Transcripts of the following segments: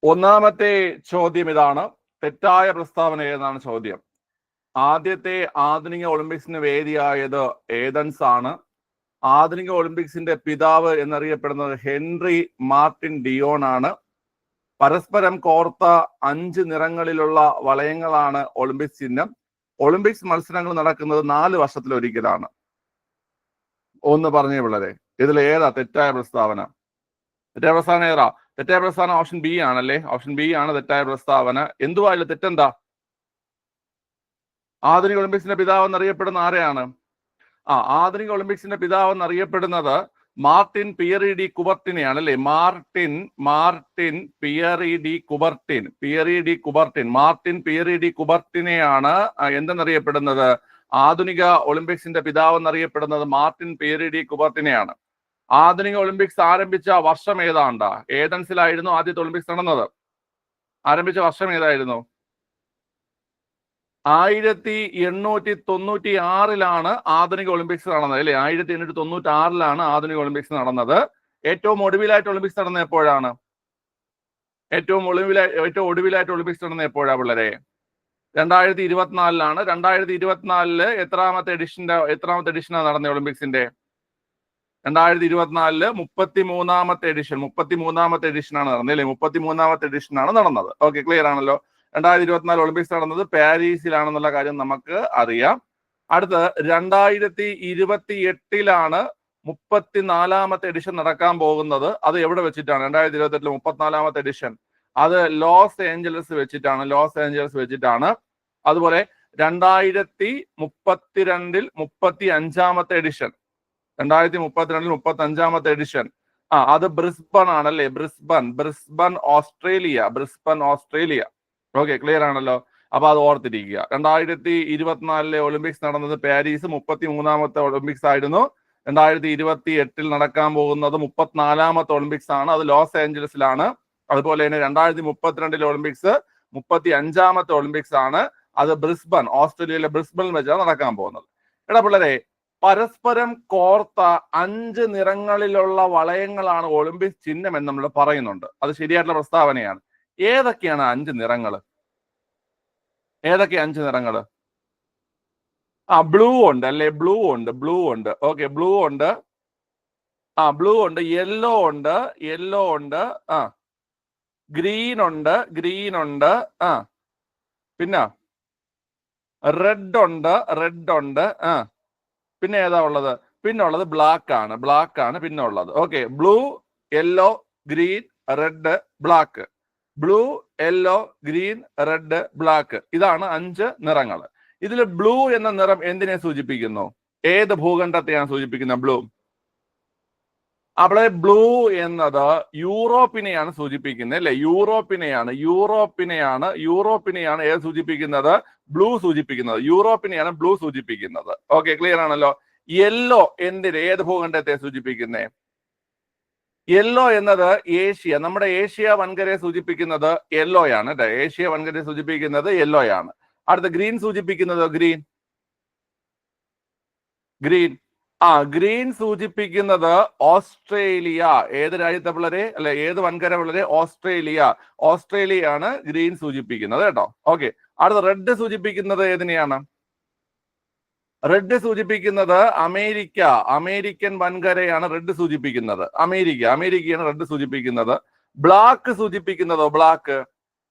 ഒന്നാമത്തെ ചോദ്യം ഇതാണ്. തെറ്റായ പ്രസ്താവന ഏതാണ് ചോദ്യം. ആദ്യത്തെ ആധുനിക ഒളിമ്പിക്സിന് വേദിയായത് ഏതൻസ് ആണ്. ആധുനിക ഒളിമ്പിക്സിന്റെ പിതാവ് എന്നറിയപ്പെടുന്നത് ഹെൻറി മാർട്ടിൻ ഡിയോൺ ആണ്. പരസ്പരം കോർത്ത 5 നിറങ്ങളിലുള്ള വളയങ്ങളാണ് ഒളിമ്പിക്സ് ചിഹ്നം. ഒളിമ്പിക്സ് മത്സരങ്ങൾ നടക്കുന്നത് 4 വർഷത്തിലൊരിക്കലാണ്. ഒന്ന് പറഞ്ഞേ പിള്ളേരെ, ഇതിൽ ഏതാ തെറ്റായ പ്രസ്താവന? തെറ്റായ പ്രസ്താവന ഏതാ? തെറ്റായ പ്രസ്താവന ഓപ്ഷൻ ബി ആണല്ലേ. ഓപ്ഷൻ ബി ആണ് തെറ്റായ പ്രസ്താവന. എന്തുവായാലും തെറ്റെന്താ? ആധുനിക ഒളിമ്പിക്സിന്റെ പിതാവ് എന്നറിയപ്പെടുന്ന ആരെയാണ്? ആധുനിക ഒളിമ്പിക്സിന്റെ പിതാവ് എന്നറിയപ്പെടുന്നത് മാർട്ടിൻ പിയറി ഡി കുബർട്ടിനെയാണ് അല്ലേ. മാർട്ടിൻ പിയറി ഡി കുബർട്ടിനെയാണ് എന്തെന്നറിയപ്പെടുന്നത്? ആധുനിക ഒളിമ്പിക്സിന്റെ പിതാവ് എന്നറിയപ്പെടുന്നത് മാർട്ടിൻ പിയറി ഡി കുബർട്ടിനെയാണ്. ആധുനിക ഒളിമ്പിക്സ് ആരംഭിച്ച വർഷം ഏതാണ്ടാ? ഏതൻസിലായിരുന്നു ആദ്യത്തെ ഒളിമ്പിക്സ് നടന്നത്. ആരംഭിച്ച വർഷം ഏതായിരുന്നു? 1896 ആധുനിക ഒളിമ്പിക്സ് നടന്നത് അല്ലെ. 1896 ആധുനിക ഒളിമ്പിക്സ് നടന്നത്. ഏറ്റവും ഒടുവിലായിട്ട് ഒളിമ്പിക്സ് നടന്ന എപ്പോഴാണ്? ഏറ്റവും ഒടുവിലായിട്ട് ഒളിമ്പിക്സ് നടന്ന എപ്പോഴാ പിള്ളേരെ? 2024 2024 എത്രാമത്തെ എഡിഷനാണ് നടന്നത് ഒളിമ്പിക്സിന്റെ? 2024 33ാമത്തെ എഡിഷനാണ് നടന്നത് അല്ലെ. 33ാമത്തെ എഡിഷനാണ് നടന്നത്. ഓക്കെ, ക്ലിയർ ആണല്ലോ. 2024 ഒളിമ്പിക്സ് നടന്നത് പാരീസിലാണെന്നുള്ള കാര്യം നമുക്ക് അറിയാം. അടുത്ത് 2028 34ാമത്തെ എഡിഷൻ നടക്കാൻ പോകുന്നത്. അത് എവിടെ വെച്ചിട്ടാണ്? 2028 34ാമത്തെ എഡിഷൻ അത് ലോസ് ഏഞ്ചലസ് വെച്ചിട്ടാണ്. അതുപോലെ 2032 35ാമത്തെ എഡിഷൻ 2032 35ാമത്തെ എഡിഷൻ അത് ബ്രിസ്ബൺ ആണല്ലേ. Brisbane Australia. ഓക്കെ, ക്ലിയർ ആണല്ലോ. അപ്പൊ അത് ഓർത്തിരിക്കുക. 2024 ഒളിമ്പിക്സ് നടന്നത് പാരീസ്, 33ാമത്തെ ഒളിമ്പിക്സ് ആയിരുന്നു. 2028 നടക്കാൻ പോകുന്നത് 34ാമത്തെ ഒളിമ്പിക്സ് ആണ്. അത് ലോസ് ഏഞ്ചലസിലാണ്. അതുപോലെ തന്നെ 2032 ഒളിമ്പിക്സ് 35ാമത്തെ ഒളിമ്പിക്സ് ആണ്. അത് ഓസ്ട്രേലിയയിലെ ബ്രിസ്ബണിൽ വെച്ചാണ് നടക്കാൻ പോകുന്നത്. എടാ പിള്ളേരെ, പരസ്പരം കോർത്ത 5 നിറങ്ങളിലുള്ള വളയങ്ങളാണ് ഒളിമ്പിക്സ് ചിഹ്നം എന്ന് നമ്മൾ പറയുന്നുണ്ട്. അത് ശരിയായിട്ടുള്ള പ്രസ്താവനയാണ്. ഏതൊക്കെയാണ് 5 നിറങ്ങൾ? ഏതൊക്കെയാ 5 നിറങ്ങൾ? ബ്ലൂ ഉണ്ട് അല്ലെ. ബ്ലൂ ഉണ്ട്. ഓക്കെ, ബ്ലൂ ഉണ്ട്. യെല്ലോ ഉണ്ട്. ഗ്രീൻ ഉണ്ട്. പിന്നെ റെഡ് ഉണ്ട്. പിന്നെ ഏതാ ഉള്ളത്? പിന്നെ ഉള്ളത് ബ്ലാക്ക് ആണ്. പിന്നെ ഉള്ളത്. Okay, blue, yellow, green, red, black. Blue, yellow, green, red, black. ഇതാണ് 5 നിറങ്ങൾ. ഇതിൽ ബ്ലൂ എന്ന നിറം എന്തിനെ സൂചിപ്പിക്കുന്നു? ഏത് ഭൂഖണ്ഡത്തെയാണ് സൂചിപ്പിക്കുന്നത് ബ്ലൂ? അവിടെ ബ്ലൂ എന്നത് യൂറോപ്പിനെയാണ് സൂചിപ്പിക്കുന്നത് അല്ലെ. യൂറോപ്പിനെയാണ് ഏത് സൂചിപ്പിക്കുന്നത്? ബ്ലൂ സൂചിപ്പിക്കുന്നത്. യൂറോപ്പിനെയാണ് ബ്ലൂ സൂചിപ്പിക്കുന്നത്. ഓക്കെ, ക്ലിയർ ആണല്ലോ. യെല്ലോ ഏത് ഭൂഖണ്ഡത്തെ സൂചിപ്പിക്കുന്നേ? യെല്ലോ എന്നത് ഏഷ്യ, നമ്മുടെ ഏഷ്യ വൻകരയെ സൂചിപ്പിക്കുന്നത് യെല്ലോയാണ്. ഏഷ്യ വൻകരയെ സൂചിപ്പിക്കുന്നത് യെല്ലോയാണ്. അടുത്ത ഗ്രീൻ സൂചിപ്പിക്കുന്നത് ഗ്രീൻ സൂചിപ്പിക്കുന്നത് ഓസ്ട്രേലിയ. ഏത് രാജ്യത്തെ പിള്ളേരെ അല്ലെ? ഏത് വൻകര പിള്ളേരെ? ഓസ്ട്രേലിയയാണ് ഗ്രീൻ സൂചിപ്പിക്കുന്നത് കേട്ടോ. ഓക്കെ, അടുത്ത റെഡ് സൂചിപ്പിക്കുന്നത് ഏതിനെയാണ്? റെഡ് സൂചിപ്പിക്കുന്നത് അമേരിക്കൻ വൻകരയാണ് റെഡ് സൂചിപ്പിക്കുന്നത്. അമേരിക്കയാണ് റെഡ് സൂചിപ്പിക്കുന്നത്. ബ്ലാക്ക് സൂചിപ്പിക്കുന്നതോ?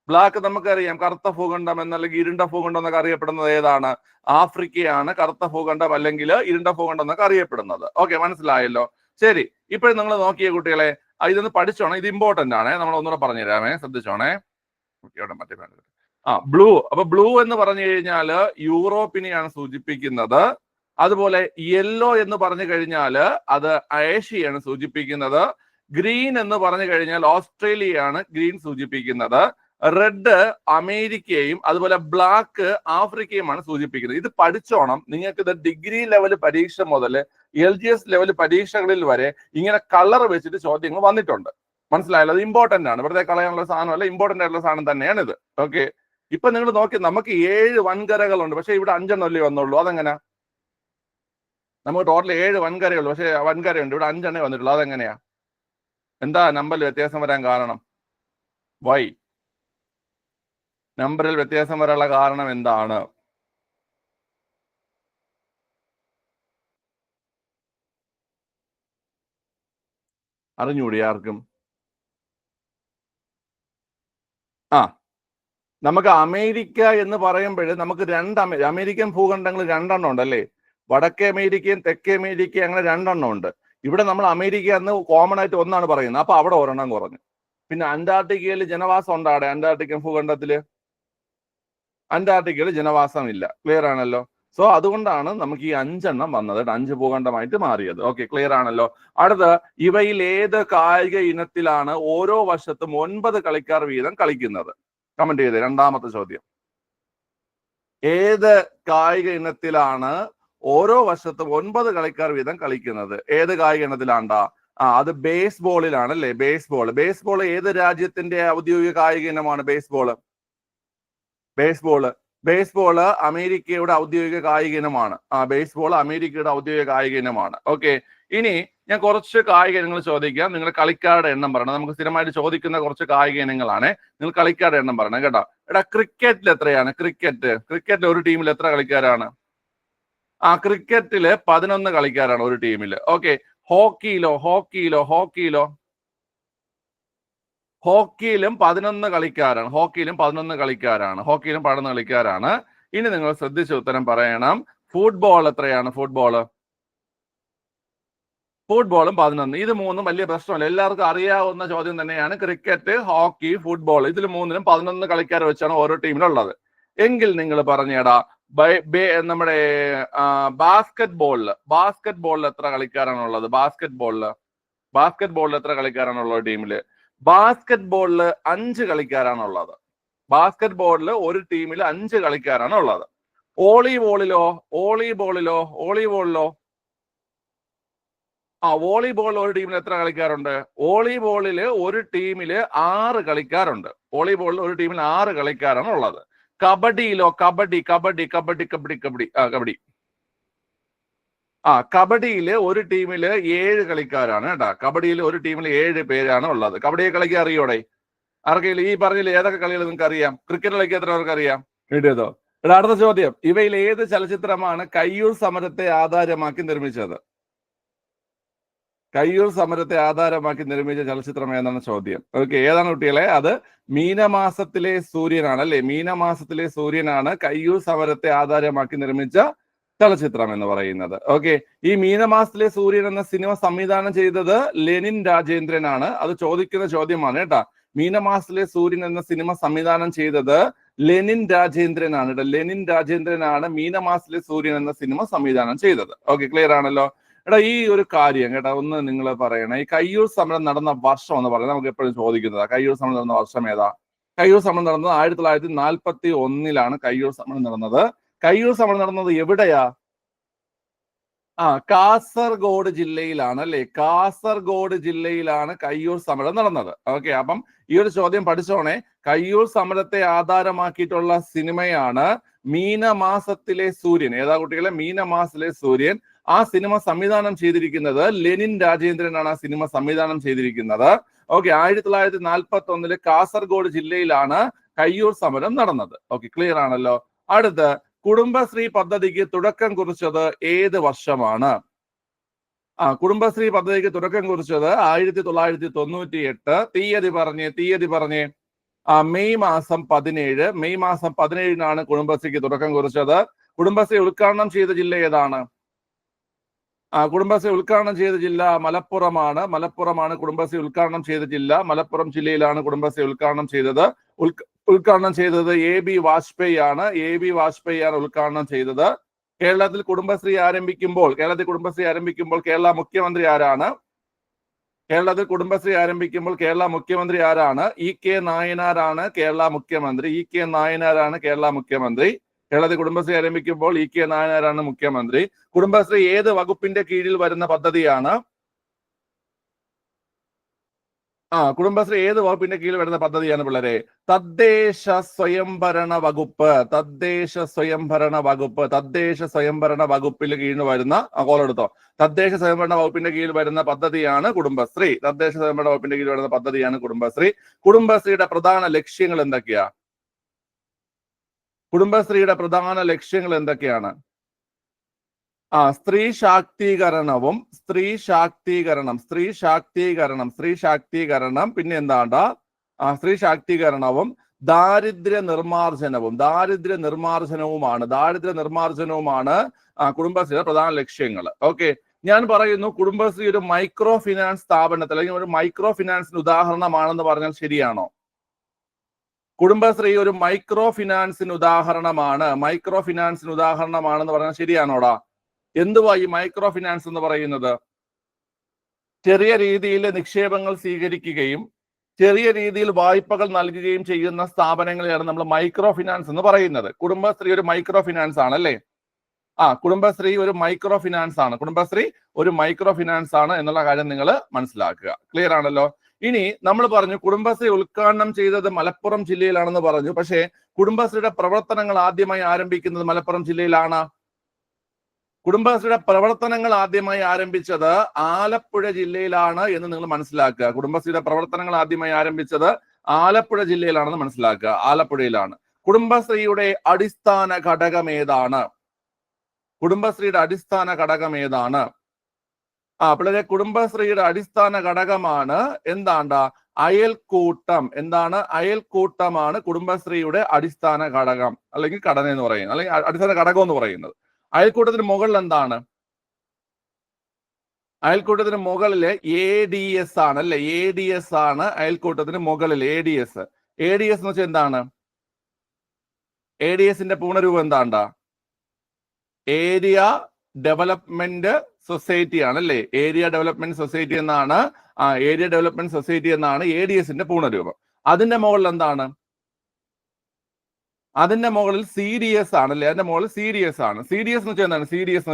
ബ്ലാക്ക് നമുക്കറിയാം കറുത്ത ഭൂഖണ്ഡം എന്നല്ലെങ്കിൽ ഇരുണ്ട ഭൂഖണ്ഡം എന്നൊക്കെ അറിയപ്പെടുന്നത് ഏതാണ്? ആഫ്രിക്കയാണ് കറുത്ത ഭൂഖണ്ഡം അല്ലെങ്കിൽ ഇരുണ്ട ഭൂഖണ്ഡം എന്നൊക്കെ അറിയപ്പെടുന്നത്. ഓക്കെ, മനസ്സിലായല്ലോ. ശരി, ഇപ്പോഴും നിങ്ങൾ നോക്കിയ കുട്ടികളെ, ഇതൊന്ന് പഠിച്ചോണേ. ഇത് ഇമ്പോർട്ടന്റ് ആണ്. നമ്മൾ ഒന്നുകൂടെ പറഞ്ഞു തരാമേ, ശ്രദ്ധിച്ചോണേ. ബ്ലൂ. അപ്പൊ ബ്ലൂ എന്ന് പറഞ്ഞു കഴിഞ്ഞാൽ യൂറോപ്പിനെയാണ് സൂചിപ്പിക്കുന്നത്. അതുപോലെ യെല്ലോ എന്ന് പറഞ്ഞു കഴിഞ്ഞാൽ അത് ഏഷ്യയാണ് സൂചിപ്പിക്കുന്നത്. ഗ്രീൻ എന്ന് പറഞ്ഞു കഴിഞ്ഞാൽ ഓസ്ട്രേലിയയാണ് ഗ്രീൻ സൂചിപ്പിക്കുന്നത്. റെഡ് അമേരിക്കയും അതുപോലെ ബ്ലാക്ക് ആഫ്രിക്കയുമാണ് സൂചിപ്പിക്കുന്നത്. ഇത് പഠിച്ചോണം. നിങ്ങൾക്ക് ഇത് ഡിഗ്രി ലെവൽ പരീക്ഷ മുതൽ LGS ലെവൽ പരീക്ഷകളിൽ വരെ ഇങ്ങനെ കളർ വെച്ചിട്ട് ചോദ്യങ്ങൾ വന്നിട്ടുണ്ട്. മനസ്സിലായല്ലോ? അത് ഇമ്പോർട്ടന്റ് ആണ്. വെറുതെ കളയാനുള്ള സാധനമല്ല, ഇമ്പോർട്ടന്റ് ആയിട്ടുള്ള സാധനം തന്നെയാണ് ഇത്. ഓക്കെ, ഇപ്പൊ നിങ്ങൾ നോക്കി, നമുക്ക് 7 വൻകരകളുണ്ട്. പക്ഷെ ഇവിടെ 5 അല്ലേ വന്നുള്ളൂ. അതെങ്ങനെ? നമുക്ക് ടോട്ടൽ 7 വൻകരയുള്ളൂ. പക്ഷെ വൻകരയുണ്ട്, ഇവിടെ 5 വന്നിട്ടുള്ളൂ. അതെങ്ങനെയാ? എന്താ നമ്പറിൽ വ്യത്യാസം വരാൻ കാരണം? വൈ? നമ്പറിൽ വ്യത്യാസം വരാനുള്ള കാരണം എന്താണ്? അറിഞ്ഞൂടി ആർക്കും? നമുക്ക് അമേരിക്ക എന്ന് പറയുമ്പോൾ നമുക്ക് അമേരിക്കൻ ഭൂഖണ്ഡങ്ങൾ 2 ഉണ്ടല്ലേ? വടക്കേ അമേരിക്കയും തെക്കേ അമേരിക്കയും അങ്ങനെ 2 ഉണ്ട്. ഇവിടെ നമ്മൾ അമേരിക്ക എന്ന് കോമൺ ആയിട്ട് ഒന്നാണ് പറയുന്നത്. അപ്പൊ അവിടെ ഒരെണ്ണം കുറഞ്ഞു. പിന്നെ അന്റാർട്ടിക്കയിൽ ജനവാസം ഉണ്ടോ? അവിടെ അന്റാർട്ടിക്കൻ ഭൂഖണ്ഡത്തില് അന്റാർട്ടിക്കയിൽ ജനവാസം ഇല്ല. ക്ലിയർ ആണല്ലോ? സോ അതുകൊണ്ടാണ് നമുക്ക് ഈ 5 വന്നത്, 5 ഭൂഖണ്ഡമായിട്ട് മാറിയത്. ഓക്കെ, ക്ലിയർ ആണല്ലോ? അടുത്ത്, ഇവയിൽ ഏത് കായിക ഇനത്തിലാണ് ഓരോ വർഷത്തും 9 കളിക്കാർ വീതം കളിക്കുന്നത്? കമന്റ് ചെയ്തേ. രണ്ടാമത്തെ ചോദ്യം, ഏത് കായിക ഇനത്തിലാണ് ഓരോ വർഷത്തും 9 കളിക്കാർ വീതം കളിക്കുന്നത്? ഏത് കായിക ഇനത്തിലാണ്ടാ? അത് ബേസ്ബോളിലാണ് അല്ലേ? ബേസ്ബോൾ ഏത് രാജ്യത്തിന്റെ ഔദ്യോഗിക കായിക ഇനമാണ്? ബേസ്ബോള് അമേരിക്കയുടെ ഔദ്യോഗിക കായിക ഇനമാണ്. ബേസ്ബോൾ അമേരിക്കയുടെ ഔദ്യോഗിക കായിക ഇനമാണ്. ഓക്കെ, ഇനി ഞാൻ കുറച്ച് കായിക ഇനങ്ങൾ ചോദിക്കാം. നിങ്ങൾ കളിക്കാരുടെ എണ്ണം പറയണം. നമുക്ക് സ്ഥിരമായിട്ട് ചോദിക്കുന്ന കുറച്ച് കായിക ഇനങ്ങളാണ്. നിങ്ങൾ കളിക്കാരുടെ എണ്ണം പറയണം കേട്ടോ. ക്രിക്കറ്റിൽ എത്രയാണ്? ക്രിക്കറ്റിൽ ഒരു ടീമിൽ എത്ര കളിക്കാരാണ്? ക്രിക്കറ്റില് 11 കളിക്കാരാണ് ഒരു ടീമിൽ. ഓക്കെ, ഹോക്കിയിലും 11 കളിക്കാരാണ്. ഇനി നിങ്ങൾ ശ്രദ്ധിച്ച് ഉത്തരം പറയണം. ഫുട്ബോൾ എത്രയാണ്? ഫുട്ബോളും 11. ഇത് മൂന്നും വലിയ പ്രശ്നമല്ല, എല്ലാവർക്കും അറിയാവുന്ന ചോദ്യം തന്നെയാണ്. ക്രിക്കറ്റ്, ഹോക്കി, ഫുട്ബോൾ, ഇതിൽ മൂന്നിലും 11 കളിക്കാർ വെച്ചാണ് ഓരോ ടീമിലുള്ളത്. എങ്കിൽ നിങ്ങൾ പറഞ്ഞേടാ, നമ്മുടെ ബാസ്കറ്റ് ബോളിൽ എത്ര കളിക്കാരാണുള്ളത്? ബാസ്കറ്റ് ബോളിൽ എത്ര കളിക്കാരാണുള്ളത് ടീമില്? ബാസ്കറ്റ് ബോളിൽ 5 കളിക്കാരാണുള്ളത്. ഒരു ടീമിൽ 5 കളിക്കാരാണുള്ളത്. വോളിബോളിലോ? വോളിബോളിൽ ഒരു ടീമിൽ എത്ര കളിക്കാറുണ്ട്? വോളിബോളിൽ ഒരു ടീമിൽ 6 കളിക്കാരുണ്ട്. വോളിബോളിൽ ഒരു ടീമിൽ 6 കളിക്കാരാണ് ഉള്ളത്. കബഡിയിലോ? കബഡി. കബഡിയില് ഒരു ടീമില് 7 കളിക്കാരാണ് കേട്ടാ. കബഡിയിൽ ഒരു ടീമിൽ 7 പേരാണ് ഉള്ളത്. കബഡിയെ കളിക്കാൻ അറിയോടെ? ആർക്കെങ്കിലും ഈ പറഞ്ഞില്ല ഏതൊക്കെ കളികൾ നിങ്ങൾക്ക് അറിയാം? ക്രിക്കറ്റ് കളിക്കാൻ എത്ര പേർക്ക് അറിയാം? കിട്ടിയതോ? അടുത്ത ചോദ്യം, ഇവയിൽ ഏത് ചലച്ചിത്രമാണ് കയ്യൂർ സമരത്തെ ആധാരമാക്കി നിർമ്മിച്ചത്? ചലച്ചിത്രം ഏതാണ് ചോദ്യം. ഓക്കെ, ഏതാണ് കുട്ടികളെ? അത് മീനമാസത്തിലെ സൂര്യനാണ് അല്ലെ? മീനമാസത്തിലെ സൂര്യനാണ് കയ്യൂർ സമരത്തെ ആധാരമാക്കി നിർമ്മിച്ച ചലച്ചിത്രം എന്ന് പറയുന്നത്. ഓക്കെ, ഈ മീനമാസത്തിലെ സൂര്യൻ എന്ന സിനിമ സംവിധാനം ചെയ്തത് ലെനിൻ രാജേന്ദ്രനാണ്. അത് ചോദിക്കുന്ന ചോദ്യമാണ് കേട്ടാ. മീനമാസത്തിലെ സൂര്യൻ എന്ന സിനിമ സംവിധാനം ചെയ്തത് ലെനിൻ രാജേന്ദ്രനാണ്. ലെനിൻ രാജേന്ദ്രനാണ് മീനമാസത്തിലെ സൂര്യൻ എന്ന സിനിമ സംവിധാനം ചെയ്തത്. ഓക്കെ, ക്ലിയർ ആണല്ലോ? ഈ ഒരു കാര്യം കേട്ടാ ഒന്ന് നിങ്ങൾ പറയണം. ഈ കയ്യൂർ സമരം നടന്ന വർഷം എന്ന് പറയുന്നത് നമുക്ക് എപ്പോഴും ചോദിക്കുന്നതാ. കയ്യൂർ സമരം നടന്ന വർഷം ഏതാ? കയ്യൂർ സമരം നടന്നത് 1941 കയ്യൂർ സമരം നടന്നത്. കയ്യൂർ സമരം നടന്നത് എവിടെയാ? കാസർഗോഡ് ജില്ലയിലാണ് അല്ലെ? കാസർഗോഡ് ജില്ലയിലാണ് കയ്യൂർ സമരം നടന്നത്. ഓക്കെ, അപ്പം ഈ ഒരു ചോദ്യം പഠിച്ചോണേ. കയ്യൂർ സമരത്തെ ആധാരമാക്കിയിട്ടുള്ള സിനിമയാണ് മീനമാസത്തിലെ സൂര്യൻ. ഏതാ കുട്ടികളെ? മീനമാസത്തിലെ സൂര്യൻ. ആ സിനിമ സംവിധാനം ചെയ്തിരിക്കുന്നത് ലെനിൻ രാജേന്ദ്രനാണ്. ആ സിനിമ സംവിധാനം ചെയ്തിരിക്കുന്നത്. ഓക്കെ, 1941 കാസർഗോഡ് ജില്ലയിലാണ് കയ്യൂർ സമരം നടന്നത്. ഓക്കെ, ക്ലിയർ ആണല്ലോ? അടുത്ത്, കുടുംബശ്രീ പദ്ധതിക്ക് തുടക്കം കുറിച്ചത് ഏത് വർഷമാണ്? കുടുംബശ്രീ പദ്ധതിക്ക് തുടക്കം കുറിച്ചത് 1998. തീയതി പറഞ്ഞേ. മെയ് മാസം 17. കുടുംബശ്രീക്ക് തുടക്കം കുറിച്ചത്. കുടുംബശ്രീ ഉദ്ഘാടനം ചെയ്ത ജില്ല ഏതാണ്? കുടുംബശ്രീ ഉദ്ഘാടനം ചെയ്ത ജില്ല മലപ്പുറമാണ്. കുടുംബശ്രീ ഉദ്ഘാടനം ചെയ്ത ജില്ല മലപ്പുറം ജില്ലയിലാണ് കുടുംബശ്രീ ഉദ്ഘാടനം ചെയ്തത്. ഉദ്ഘാടനം ചെയ്തത് AB വാജ്പേയി ആണ്. ഉദ്ഘാടനം ചെയ്തത്. കേരളത്തിൽ കുടുംബശ്രീ ആരംഭിക്കുമ്പോൾ കേരള മുഖ്യമന്ത്രി ആരാണ്? കേരള മുഖ്യമന്ത്രി ആരാണ്? EK നായനാരാണ് കേരള മുഖ്യമന്ത്രി. കേരളത്തിൽ കുടുംബശ്രീ ആരംഭിക്കുമ്പോൾ EK നായനാരാണ് മുഖ്യമന്ത്രി. കുടുംബശ്രീ ഏത് വകുപ്പിന്റെ കീഴിൽ വരുന്ന പദ്ധതിയാണ്? കുടുംബശ്രീ ഏത് വകുപ്പിന്റെ കീഴിൽ വരുന്ന പദ്ധതിയാണ് പിള്ളേരെ? തദ്ദേശ സ്വയംഭരണ വകുപ്പ്. തദ്ദേശ സ്വയംഭരണ വകുപ്പിൽ കീഴിൽ വരുന്ന കോളെടുത്തോ. തദ്ദേശ സ്വയംഭരണ വകുപ്പിന്റെ കീഴിൽ വരുന്ന പദ്ധതിയാണ് കുടുംബശ്രീ. കുടുംബശ്രീയുടെ പ്രധാന ലക്ഷ്യങ്ങൾ എന്തൊക്കെയാ? കുടുംബശ്രീയുടെ പ്രധാന ലക്ഷ്യങ്ങൾ എന്തൊക്കെയാണ്? സ്ത്രീ ശാക്തീകരണം, പിന്നെ എന്താണ്ടാ സ്ത്രീ ശാക്തീകരണവും ദാരിദ്ര്യ നിർമ്മാർജ്ജനവുമാണ് കുടുംബശ്രീയുടെ പ്രധാന ലക്ഷ്യങ്ങൾ. ഓക്കെ, ഞാൻ പറയുന്നു കുടുംബശ്രീ ഒരു മൈക്രോ ഫിനാൻസ് സ്ഥാപനത്തിൽ അല്ലെങ്കിൽ ഒരു മൈക്രോ ഫിനാൻസിന് ഉദാഹരണമാണെന്ന് പറഞ്ഞാൽ ശരിയാണോ? കുടുംബശ്രീ ഒരു മൈക്രോ ഫിനാൻസിന് ഉദാഹരണമാണെന്ന് പറഞ്ഞാൽ ശരിയാണോടാ? എന്തുവാ ഈ മൈക്രോ ഫിനാൻസ് എന്ന് പറയുന്നത്? ചെറിയ രീതിയിൽ നിക്ഷേപങ്ങൾ സ്വീകരിക്കുകയും ചെറിയ രീതിയിൽ വായ്പകൾ നൽകുകയും ചെയ്യുന്ന സ്ഥാപനങ്ങളെയാണ് നമ്മൾ മൈക്രോ ഫിനാൻസ് എന്ന് പറയുന്നത്. കുടുംബശ്രീ ഒരു മൈക്രോ ഫിനാൻസ് ആണ് അല്ലേ? കുടുംബശ്രീ ഒരു മൈക്രോ ഫിനാൻസ് ആണ് എന്നുള്ള കാര്യം നിങ്ങൾ മനസ്സിലാക്കുക. ക്ലിയർ ആണല്ലോ? ഇനി നമ്മൾ പറഞ്ഞു കുടുംബശ്രീ ഉദ്ഘാടനം ചെയ്തത് മലപ്പുറം ജില്ലയിലാണെന്ന് പറഞ്ഞു. പക്ഷേ കുടുംബശ്രീയുടെ പ്രവർത്തനങ്ങൾ ആദ്യമായി ആരംഭിക്കുന്നത് മലപ്പുറം ജില്ലയിലാണ്. കുടുംബശ്രീയുടെ പ്രവർത്തനങ്ങൾ ആദ്യമായി ആരംഭിച്ചത് ആലപ്പുഴ ജില്ലയിലാണ് എന്ന് നിങ്ങൾ മനസ്സിലാക്കുക. കുടുംബശ്രീയുടെ പ്രവർത്തനങ്ങൾ ആദ്യമായി ആരംഭിച്ചത് ആലപ്പുഴ ജില്ലയിലാണെന്ന് മനസ്സിലാക്കുക. ആലപ്പുഴയിലാണ്. കുടുംബശ്രീയുടെ അടിസ്ഥാന ഘടകം ഏതാണ്? പിള്ളേരെ, കുടുംബശ്രീയുടെ അടിസ്ഥാന ഘടകമാണ് അയൽക്കൂട്ടം. അയൽക്കൂട്ടമാണ് കുടുംബശ്രീയുടെ അടിസ്ഥാന ഘടകം അല്ലെങ്കിൽ ഘടന എന്ന് പറയുന്നത്, അല്ലെങ്കിൽ അടിസ്ഥാന ഘടകം എന്ന് പറയുന്നത്. അയൽക്കൂട്ടത്തിന് മുകളിൽ എന്താണ്? അയൽക്കൂട്ടത്തിന് മുകളില് ADS ആണ് അല്ലെ? ADS ആണ് അയൽക്കൂട്ടത്തിന് മുകളിൽ. ADS എന്ന് വെച്ചാൽ എന്താണ്? ADSന്റെ പൂർണ്ണരൂപം എന്താണ്ടാ? ഏരിയ ഡെവലപ്മെന്റ് സൊസൈറ്റി ആണ് അല്ലേ? ഏരിയ ഡെവലപ്മെന്റ് സൊസൈറ്റി എന്നാണ് ADSന്റെ പൂർണ്ണരൂപം. അതിന്റെ മുകളിൽ എന്താണ്? അതിന്റെ മുകളിൽ CDS ആണല്ലേ? അതിന്റെ മുകളിൽ CDS ആണ്. CDS എന്ന് വെച്ചാൽ എന്താണ്? CDS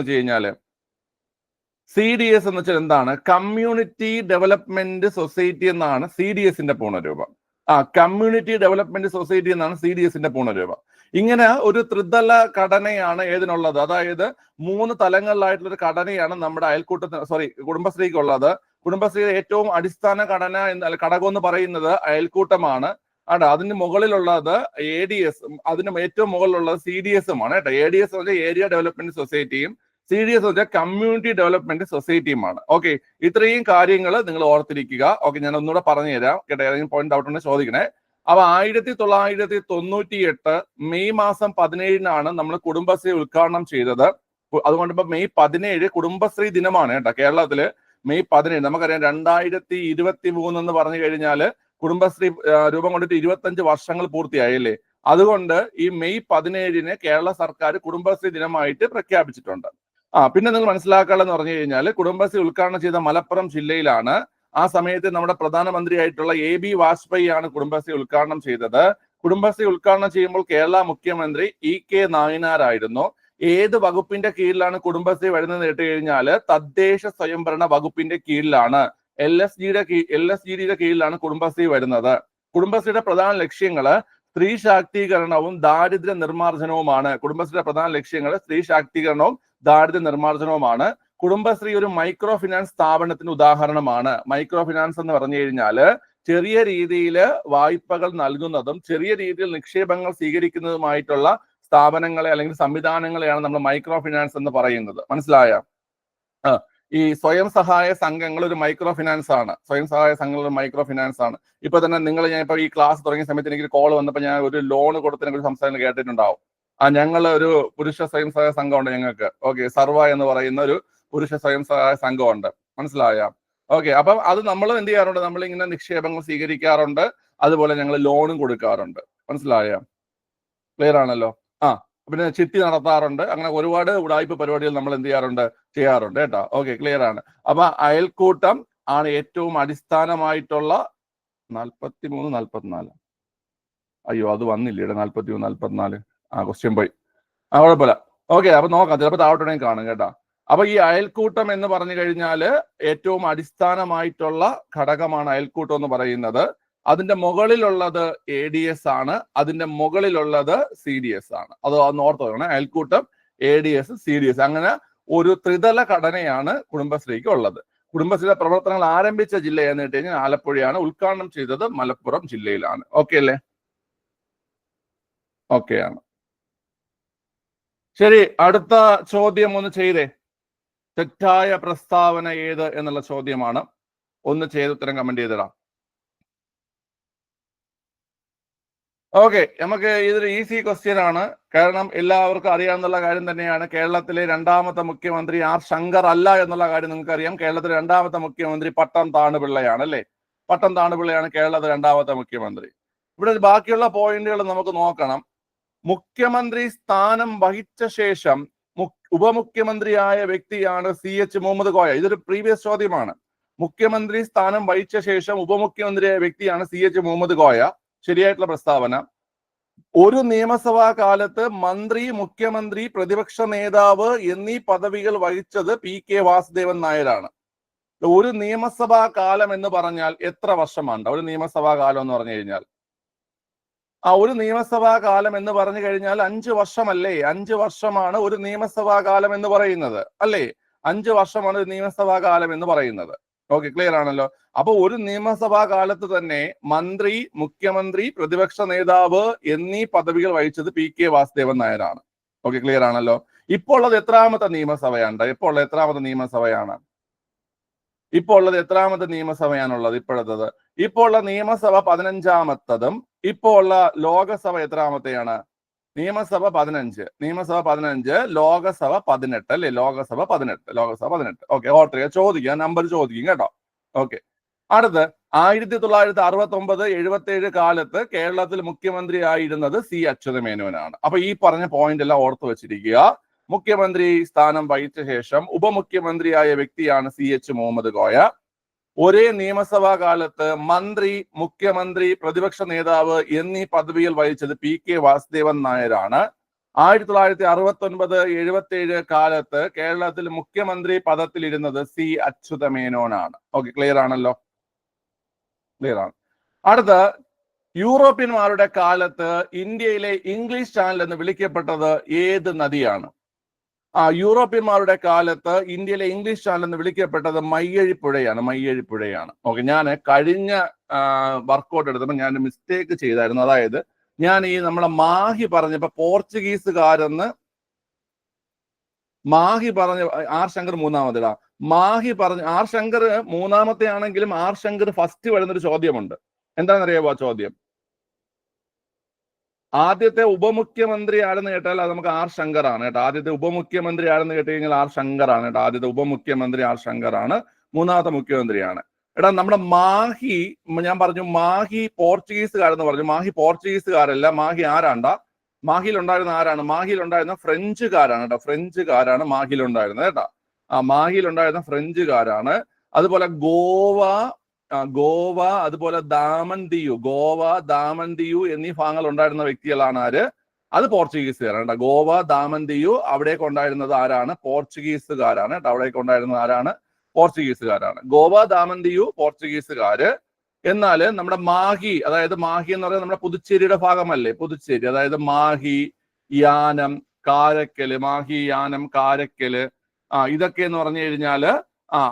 എന്ന് വെച്ചാൽ എന്താണ്? കമ്മ്യൂണിറ്റി ഡെവലപ്മെന്റ് സൊസൈറ്റി എന്നാണ് CDSന്റെ പൂർണ്ണരൂപം. കമ്മ്യൂണിറ്റി ഡെവലപ്മെന്റ് സൊസൈറ്റി എന്നാണ് CDSന്റെ പൂർണ്ണരൂപം. ഇങ്ങനെ ഒരു ത്രിതല ഘടനയാണ് ഏതിനുള്ളത്? അതായത് 3 തലങ്ങളിലായിട്ടുള്ള ഒരു ഘടനയാണ് നമ്മുടെ കുടുംബശ്രീക്കുള്ളത്. കുടുംബശ്രീയുടെ ഏറ്റവും അടിസ്ഥാന ഘടകം എന്ന് പറയുന്നത് അയൽക്കൂട്ടമാണ്. അതിന് മുകളിലുള്ളത് ADS, അതിന് ഏറ്റവും മുകളിലുള്ളത് CDSമാണ് കേട്ടോ. ADS എന്ന് പറഞ്ഞാൽ ഏരിയ ഡെവലപ്മെന്റ് സൊസൈറ്റിയും CDS എന്ന് വെച്ചാൽ കമ്മ്യൂണിറ്റി ഡെവലപ്മെന്റ് സൊസൈറ്റിയുമാണ്. ഓക്കെ, ഇത്രയും കാര്യങ്ങൾ നിങ്ങൾ ഓർത്തിരിക്കുക. ഓക്കെ, ഞാൻ ഒന്നുകൂടെ പറഞ്ഞു തരാം കേട്ടോ. ഏതെങ്കിലും പോയിന്റ് ഡൗട്ട് ഉണ്ടെങ്കിൽ ചോദിക്കണേ. അപ്പൊ 1998 മെയ് മാസം 17-നാണ് നമ്മൾ കുടുംബശ്രീ ഉദ്ഘാടനം ചെയ്തത്. അതുകൊണ്ട് ഇപ്പൊ മെയ് 17 കുടുംബശ്രീ ദിനമാണ് കേട്ടോ. കേരളത്തില് മെയ് 17 നമുക്കറിയാം 2023 എന്ന് പറഞ്ഞു കഴിഞ്ഞാല് കുടുംബശ്രീ രൂപം കൊണ്ടിട്ട് 25 വർഷങ്ങൾ പൂർത്തിയായല്ലേ? അതുകൊണ്ട് ഈ മെയ് 17-ന് കേരള സർക്കാർ കുടുംബശ്രീ ദിനമായിട്ട് പ്രഖ്യാപിച്ചിട്ടുണ്ട്. പിന്നെ നിങ്ങൾ മനസ്സിലാക്കാനുള്ളതെന്ന് പറഞ്ഞു കഴിഞ്ഞാൽ കുടുംബശ്രീ ഉദ്ഘാടനം ചെയ്ത മലപ്പുറം ജില്ലയിലാണ്. ആ സമയത്ത് നമ്മുടെ പ്രധാനമന്ത്രിയായിട്ടുള്ള AB വാജ്പേയി ആണ് കുടുംബശ്രീ ഉദ്ഘാടനം ചെയ്തത്. കുടുംബശ്രീ ഉദ്ഘാടനം ചെയ്യുമ്പോൾ കേരള മുഖ്യമന്ത്രി EK നായനാരായിരുന്നു. ഏത് വകുപ്പിന്റെ കീഴിലാണ് കുടുംബശ്രീ വരുന്നത് കേട്ട് കഴിഞ്ഞാൽ തദ്ദേശ സ്വയംഭരണ വകുപ്പിന്റെ കീഴിലാണ്. LSGയുടെ കീഴിലാണ് കുടുംബശ്രീ വരുന്നത്. കുടുംബശ്രീയുടെ പ്രധാന ലക്ഷ്യങ്ങള് സ്ത്രീ ശാക്തീകരണവും ദാരിദ്ര്യ നിർമ്മാർജ്ജനവുമാണ്. കുടുംബശ്രീ ഒരു മൈക്രോ ഫിനാൻസ് സ്ഥാപനത്തിന് ഉദാഹരണമാണ്. മൈക്രോ ഫിനാൻസ് എന്ന് പറഞ്ഞു കഴിഞ്ഞാൽ ചെറിയ രീതിയിൽ വായ്പകൾ നൽകുന്നതും ചെറിയ രീതിയിൽ നിക്ഷേപങ്ങൾ സ്വീകരിക്കുന്നതുമായിട്ടുള്ള സ്ഥാപനങ്ങളെ അല്ലെങ്കിൽ സംവിധാനങ്ങളെയാണ് നമ്മൾ മൈക്രോ ഫിനാൻസ് എന്ന് പറയുന്നത്. മനസ്സിലായോ? ഈ സ്വയം സഹായ സംഘങ്ങൾ ഒരു മൈക്രോ ഫിനാൻസ് ആണ്. ഇപ്പൊ തന്നെ ഞാൻ ഇപ്പൊ ഈ ക്ലാസ് തുടങ്ങിയ സമയത്ത് എനിക്ക് കോൾ വന്നപ്പോൾ ഞാൻ ഒരു ലോൺ കൊടുത്തതിനെ കുറിച്ച് സംസാരം കേട്ടിട്ടുണ്ടാവും. ഞങ്ങൾ ഒരു പുരുഷ സ്വയം സഹായ സംഘമുണ്ട് ഞങ്ങൾക്ക്. ഓക്കെ, സർവ എന്ന് പറയുന്ന ഒരു പുരുഷ സ്വയം സഹായ സംഘമുണ്ട്. മനസ്സിലായ? ഓക്കെ, അപ്പം അത് നമ്മൾ എന്ത് ചെയ്യാറുണ്ട്? നമ്മൾ ഇങ്ങനെ നിക്ഷേപങ്ങൾ സ്വീകരിക്കാറുണ്ട്, അതുപോലെ ഞങ്ങൾ ലോണും കൊടുക്കാറുണ്ട്. മനസ്സിലായ? ക്ലിയർ ആണല്ലോ? പിന്നെ ചിട്ടി നടത്താറുണ്ട്. അങ്ങനെ ഒരുപാട് ഉടായ്പ പരിപാടികൾ നമ്മൾ എന്ത് ചെയ്യാറുണ്ട് കേട്ടോ. ഓക്കെ, ക്ലിയർ ആണ്. അപ്പൊ അയൽക്കൂട്ടം ആണ് ഏറ്റവും അടിസ്ഥാനമായിട്ടുള്ള 43, 44. അയ്യോ, അത് വന്നില്ല ഇവിടെ. 43, 44 ക്വസ്റ്റ്യൻ പോയി. കുഴപ്പമില്ല. ഓക്കെ, അപ്പൊ നോക്കാം, ചിലപ്പോൾ താഴോട്ടുണ്ടെങ്കിൽ കാണും കേട്ടോ. അപ്പൊ ഈ അയൽക്കൂട്ടം എന്ന് പറഞ്ഞു കഴിഞ്ഞാല് ഏറ്റവും അടിസ്ഥാനമായിട്ടുള്ള ഘടകമാണ് അയൽക്കൂട്ടം എന്ന് പറയുന്നത്. അതിന്റെ മുകളിലുള്ളത് ADS ആണ്, അതിന്റെ മുകളിലുള്ളത് CDS ആണ്. അത് ഓർത്ത് വെക്കണം. അയൽക്കൂട്ടം, ADS, CDS, അങ്ങനെ ഒരു ത്രിതല ഘടനയാണ് കുടുംബശ്രീക്ക് ഉള്ളത്. കുടുംബശ്രീയുടെ പ്രവർത്തനങ്ങൾ ആരംഭിച്ച ജില്ല എന്ന് കേട്ട് കഴിഞ്ഞാൽ ആലപ്പുഴയാണ്. ഉദ്ഘാടനം ചെയ്തത് മലപ്പുറം ജില്ലയിലാണ്. ഓക്കെ അല്ലേ? ഓക്കെ ആണ്. ശരി, അടുത്ത ചോദ്യം ഒന്ന് ചെയ്തേ. തെറ്റായ പ്രസ്താവന ഏത് എന്നുള്ള ചോദ്യമാണ്. ഒന്ന് ചെയ്ത് ഉത്തരം കമന്റ് ചെയ്തിടാം. ഓക്കെ, നമുക്ക് ഇതൊരു ഈസി ക്വസ്റ്റ്യൻ ആണ്. കാരണം എല്ലാവർക്കും അറിയാവുന്ന കാര്യം തന്നെയാണ്. കേരളത്തിലെ രണ്ടാമത്തെ മുഖ്യമന്ത്രി ആർ ശങ്കർ അല്ല എന്നുള്ള കാര്യം നിങ്ങൾക്ക് അറിയാം. കേരളത്തിലെ രണ്ടാമത്തെ മുഖ്യമന്ത്രി പട്ടം താണുപിള്ളയാണ്, അല്ലേ? പട്ടം താണുപിള്ളയാണ് കേരളത്തിലെ രണ്ടാമത്തെ മുഖ്യമന്ത്രി. ഇവിടെ ബാക്കിയുള്ള പോയിന്റുകൾ നമുക്ക് നോക്കണം. മുഖ്യമന്ത്രി സ്ഥാനം വഹിച്ച ശേഷം ഉപമുഖ്യമന്ത്രിയായ വ്യക്തിയാണ് CH മുഹമ്മദ് കോയ. ഇതൊരു പ്രീവിയസ് ചോദ്യമാണ്. മുഖ്യമന്ത്രി സ്ഥാനം വഹിച്ച ശേഷം ഉപമുഖ്യമന്ത്രിയായ വ്യക്തിയാണ് CH മുഹമ്മദ് കോയ. ശരിയായിട്ടുള്ള പ്രസ്താവന. ഒരു നിയമസഭാ കാലത്ത് മന്ത്രി, മുഖ്യമന്ത്രി, പ്രതിപക്ഷ നേതാവ് എന്നീ പദവികൾ വഹിച്ചത് PK വാസുദേവൻ നായരാണ്. ഒരു നിയമസഭാ കാലം എന്ന് പറഞ്ഞാൽ എത്ര വർഷമാണ്? ഒരു നിയമസഭാ കാലം എന്ന് പറഞ്ഞു കഴിഞ്ഞാൽ ഒരു നിയമസഭാ കാലം എന്ന് പറഞ്ഞു കഴിഞ്ഞാൽ 5 വർഷമല്ലേ? 5 വർഷമാണ് ഒരു നിയമസഭാ കാലം എന്ന് പറയുന്നത്, അല്ലേ? 5 വർഷമാണ് ഒരു നിയമസഭാ കാലം എന്ന് പറയുന്നത്. ഓക്കെ, ക്ലിയർ ആണല്ലോ. അപ്പൊ ഒരു നിയമസഭാ കാലത്ത് തന്നെ മന്ത്രി, മുഖ്യമന്ത്രി, പ്രതിപക്ഷ നേതാവ് എന്നീ പദവികൾ വഹിച്ചത് PK വാസുദേവൻ നായരാണ്. ഓക്കെ, ക്ലിയർ ആണല്ലോ. ഇപ്പോൾ ഉള്ളത് എത്രാമത്തെ നിയമസഭയാണ്? ഇപ്പോൾ ഉള്ളത് എത്രാമത്തെ നിയമസഭയാണ്? ഇപ്പോൾ ഉള്ളത് എത്രാമത്തെ നിയമസഭയാണുള്ളത്? ഇപ്പോഴത്തത് ഇപ്പോൾ ഉള്ള നിയമസഭ 15ാമത്തതും ഇപ്പോൾ ഉള്ള ലോകസഭ എത്രാമത്തെയാണ്? നിയമസഭ 15, ലോകസഭ 18, അല്ലേ? ലോകസഭ 18. ഓക്കെ, ഓർഡർ ചോദിക്കാം, നമ്പർ ചോദിക്കും കേട്ടോ. ഓക്കെ, അടുത്ത് 1969, 77 കാലത്ത് കേരളത്തിൽ മുഖ്യമന്ത്രി ആയിരുന്നത് C അച്യുതമേനോനാണ്. അപ്പൊ ഈ പറഞ്ഞ പോയിന്റ് എല്ലാം ഓർത്തു വെച്ചിരിക്കുക. മുഖ്യമന്ത്രി സ്ഥാനം വഹിച്ച ശേഷം ഉപമുഖ്യമന്ത്രിയായ വ്യക്തിയാണ് CH മുഹമ്മദ് കോയ. ഒരേ നിയമസഭാ കാലത്ത് മന്ത്രി, മുഖ്യമന്ത്രി, പ്രതിപക്ഷ നേതാവ് എന്നീ പദവികൾ വഹിച്ചത് PK വാസുദേവൻ നായരാണ്. 1969, 77 കാലത്ത് കേരളത്തിൽ മുഖ്യമന്ത്രി പദത്തിലിരുന്നത് C അച്യുതമേനോനാണ്. ഓക്കെ, ക്ലിയർ ആണല്ലോ? ക്ലിയർ ആണ്. അടുത്ത, യൂറോപ്യന്മാരുടെ കാലത്ത് ഇന്ത്യയിലെ ഇംഗ്ലീഷ് ചാനൽ എന്ന് വിളിക്കപ്പെട്ടത് ഏത് നദിയാണ്? യൂറോപ്യന്മാരുടെ കാലത്ത് ഇന്ത്യയിലെ ഇംഗ്ലീഷ് ചാനൽ എന്ന് വിളിക്കപ്പെട്ടത് മയ്യഴിപ്പുഴയാണ്. ഓക്കെ, ഞാൻ കഴിഞ്ഞ വർക്കൗട്ട് എടുത്തപ്പോൾ ഞാൻ മിസ്റ്റേക്ക് ചെയ്തായിരുന്നു. അതായത് ഞാൻ ഈ നമ്മളെ മാഹി പറഞ്ഞപ്പോ പോർച്ചുഗീസുകാരെന്ന് മാഹി പറഞ്ഞ ആർ ശങ്കർ മൂന്നാമതിടാ. മാഹി പറഞ്ഞ ആർ ശങ്കർ മൂന്നാമത്തെ ആണെങ്കിലും ആർ ശങ്കർ ഫസ്റ്റ് വരുന്നൊരു ചോദ്യമുണ്ട്. എന്താണെന്നറിയാമോ ആ ചോദ്യം? ആദ്യത്തെ ഉപമുഖ്യമന്ത്രി ആരെന്ന് കേട്ടാൽ അത് നമുക്ക് ആർ ശങ്കർ ആണ് കേട്ടോ. ആദ്യത്തെ ഉപമുഖ്യമന്ത്രി ആരെന്ന് കേട്ട് കഴിഞ്ഞാൽ ആർ ശങ്കർ ആണ് കേട്ടോ. ആദ്യത്തെ ഉപമുഖ്യമന്ത്രി ആർ ശങ്കർ ആണ്. മൂന്നാമത്തെ മുഖ്യമന്ത്രിയാണ്. എടാ, നമ്മുടെ മാഹി, ഞാൻ പറഞ്ഞു മാഹി പോർച്ചുഗീസുകാരെന്ന് പറഞ്ഞു. മാഹി പോർച്ചുഗീസുകാരല്ല. മാഹി ആരാണ്ടാ? മാഹിയിൽ ഉണ്ടായിരുന്ന ആരാണ്? മാഹിയിൽ ഉണ്ടായിരുന്ന ഫ്രഞ്ചുകാരാണ് കേട്ടോ. ഫ്രഞ്ചുകാരാണ് മാഹിയിൽ ഉണ്ടായിരുന്നത് കേട്ടോ. മാഹിയിൽ ഉണ്ടായിരുന്ന ഫ്രഞ്ചുകാരാണ്. അതുപോലെ ഗോവ, അതുപോലെ ദാമൻ ദിയു എന്നീ ഭാഗങ്ങൾ ഉണ്ടായിരുന്ന വ്യക്തികളാണ് ആര്? അത് പോർച്ചുഗീസുകാരാണ് കേട്ടോ. ഗോവ, ദാമൻ ദിയു അവിടേക്ക് ഉണ്ടായിരുന്നത് ആരാണ്? പോർച്ചുഗീസുകാരാണ് കേട്ടോ. അവിടേക്ക് ഉണ്ടായിരുന്നത് ആരാണ്? പോർച്ചുഗീസുകാരാണ്. ഗോവ, ദാമൻ ദിയു പോർച്ചുഗീസുകാര്. എന്നാല് നമ്മുടെ മാഹി, അതായത് മാഹി എന്ന് പറയുന്നത് നമ്മുടെ പുതുച്ചേരിയുടെ ഭാഗമല്ലേ? പുതുച്ചേരി, അതായത് മാഹി, യാനം, കാരക്കല്, മാഹി, യാനം, കാരക്കല്, ഇതൊക്കെ എന്ന് പറഞ്ഞു കഴിഞ്ഞാല്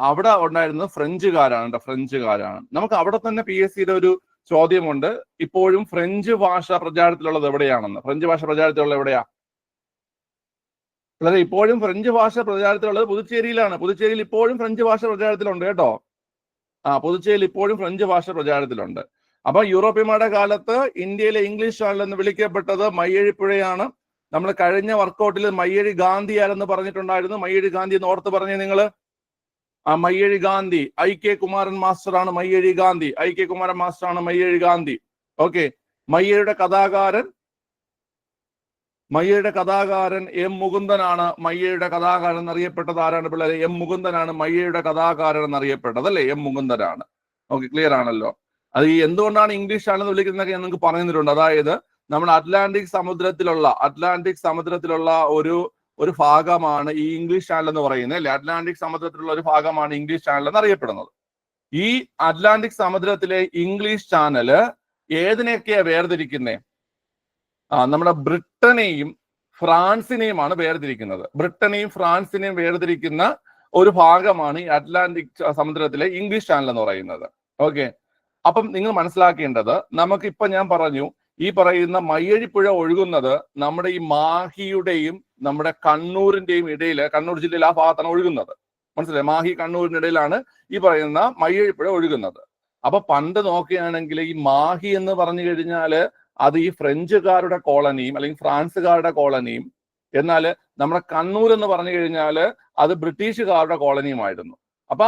അവിടെ ഉണ്ടായിരുന്നത് ഫ്രഞ്ചുകാരാണ് കേട്ടോ. ഫ്രഞ്ചുകാരാണ്. നമുക്ക് അവിടെ തന്നെ PSCയുടെ ഒരു ചോദ്യമുണ്ട്. ഇപ്പോഴും ഫ്രഞ്ച് ഭാഷ പ്രചാരത്തിലുള്ളത് എവിടെയാണെന്ന്. ഫ്രഞ്ച് ഭാഷ പ്രചാരത്തിലുള്ളത് എവിടെയാ? അതായത് ഇപ്പോഴും ഫ്രഞ്ച് ഭാഷ പ്രചാരത്തിലുള്ളത് പുതുച്ചേരിയിലാണ്. പുതുച്ചേരിയിൽ ഇപ്പോഴും ഫ്രഞ്ച് ഭാഷ പ്രചാരത്തിലുണ്ട് കേട്ടോ. പുതുച്ചേരിയിൽ ഇപ്പോഴും ഫ്രഞ്ച് ഭാഷ പ്രചാരത്തിലുണ്ട്. അപ്പൊ യൂറോപ്യന്മാരുടെ കാലത്ത് ഇന്ത്യയിലെ ഇംഗ്ലീഷ് ചാനൽ എന്ന് വിളിക്കപ്പെട്ടത് മയ്യഴിപ്പുഴയാണ്. നമ്മൾ കഴിഞ്ഞ വർക്കൗട്ടിൽ മയ്യഴി ഗാന്ധി ആരെന്ന് പറഞ്ഞിട്ടുണ്ടായിരുന്നു. മയ്യഴി ഗാന്ധി എന്ന് ഓർത്ത് പറഞ്ഞേ നിങ്ങള്. മയ്യഴി ഗാന്ധി IK കുമാരൻ മാസ്റ്ററാണ്. മയ്യഴി ഗാന്ധി IK കുമാരൻ മാസ്റ്ററാണ് മയ്യഴി ഗാന്ധി. ഓക്കെ, മയ്യഴിയുടെ കഥാകാരൻ M മുകുന്ദനാണ്. മയ്യഴിയുടെ കഥാകാരൻ എന്നറിയപ്പെട്ടത് ആരാണ് പിള്ളേരെ? M മുകുന്ദനാണ് മയ്യഴിയുടെ കഥാകാരൻ എന്നറിയപ്പെട്ടത്, അല്ലേ? M മുകുന്ദനാണ്. ഓക്കെ, ക്ലിയർ ആണല്ലോ. അത് ഈ എന്തുകൊണ്ടാണ് ഇംഗ്ലീഷ് ചാനൽ എന്ന് വിളിക്കുന്നതൊക്കെ ഞാൻ നിങ്ങൾക്ക് പറഞ്ഞിട്ടുണ്ട്. അതായത് നമ്മുടെ അറ്റ്ലാന്റിക് സമുദ്രത്തിലുള്ള ഒരു ഭാഗമാണ് ഈ ഇംഗ്ലീഷ് ചാനൽ എന്ന് പറയുന്നത്, അല്ലെ? അറ്റ്ലാന്റിക് സമുദ്രത്തിലുള്ള ഒരു ഭാഗമാണ് ഇംഗ്ലീഷ് ചാനൽ എന്നറിയപ്പെടുന്നത്. ഈ അറ്റ്ലാന്റിക് സമുദ്രത്തിലെ ഇംഗ്ലീഷ് ചാനല് ഏതിനെയൊക്കെയാ വേർതിരിക്കുന്നേ? നമ്മുടെ ബ്രിട്ടനെയും ഫ്രാൻസിനെയുമാണ് വേർതിരിക്കുന്നത്. ബ്രിട്ടനെയും ഫ്രാൻസിനെയും വേർതിരിക്കുന്ന ഒരു ഭാഗമാണ് ഈ അറ്റ്ലാന്റിക് സമുദ്രത്തിലെ ഇംഗ്ലീഷ് ചാനൽ എന്ന് പറയുന്നത്. ഓക്കെ, അപ്പം നിങ്ങൾ മനസ്സിലാക്കേണ്ടത്, നമുക്കിപ്പൊ ഞാൻ പറഞ്ഞു ഈ പറയുന്ന മയ്യഴിപ്പുഴ ഒഴുകുന്നത് നമ്മുടെ ഈ മാഹിയുടെയും നമ്മുടെ കണ്ണൂരിന്റെയും ഇടയിൽ, കണ്ണൂർ ജില്ലയിൽ ആ ഭാഗത്താണ് ഒഴുകുന്നത്. മനസ്സിലായി? മാഹി കണ്ണൂരിനിടയിലാണ് ഈ പറയുന്ന മയ്യഴിപ്പുഴ ഒഴുകുന്നത്. അപ്പൊ പണ്ട് നോക്കുകയാണെങ്കിൽ ഈ മാഹി എന്ന് പറഞ്ഞു കഴിഞ്ഞാല് അത് ഈ ഫ്രഞ്ചുകാരുടെ കോളനിയും അല്ലെങ്കിൽ ഫ്രാൻസുകാരുടെ കോളനിയും, എന്നാൽ നമ്മുടെ കണ്ണൂർ എന്ന് പറഞ്ഞു കഴിഞ്ഞാല് അത് ബ്രിട്ടീഷുകാരുടെ കോളനിയുമായിരുന്നു. അപ്പൊ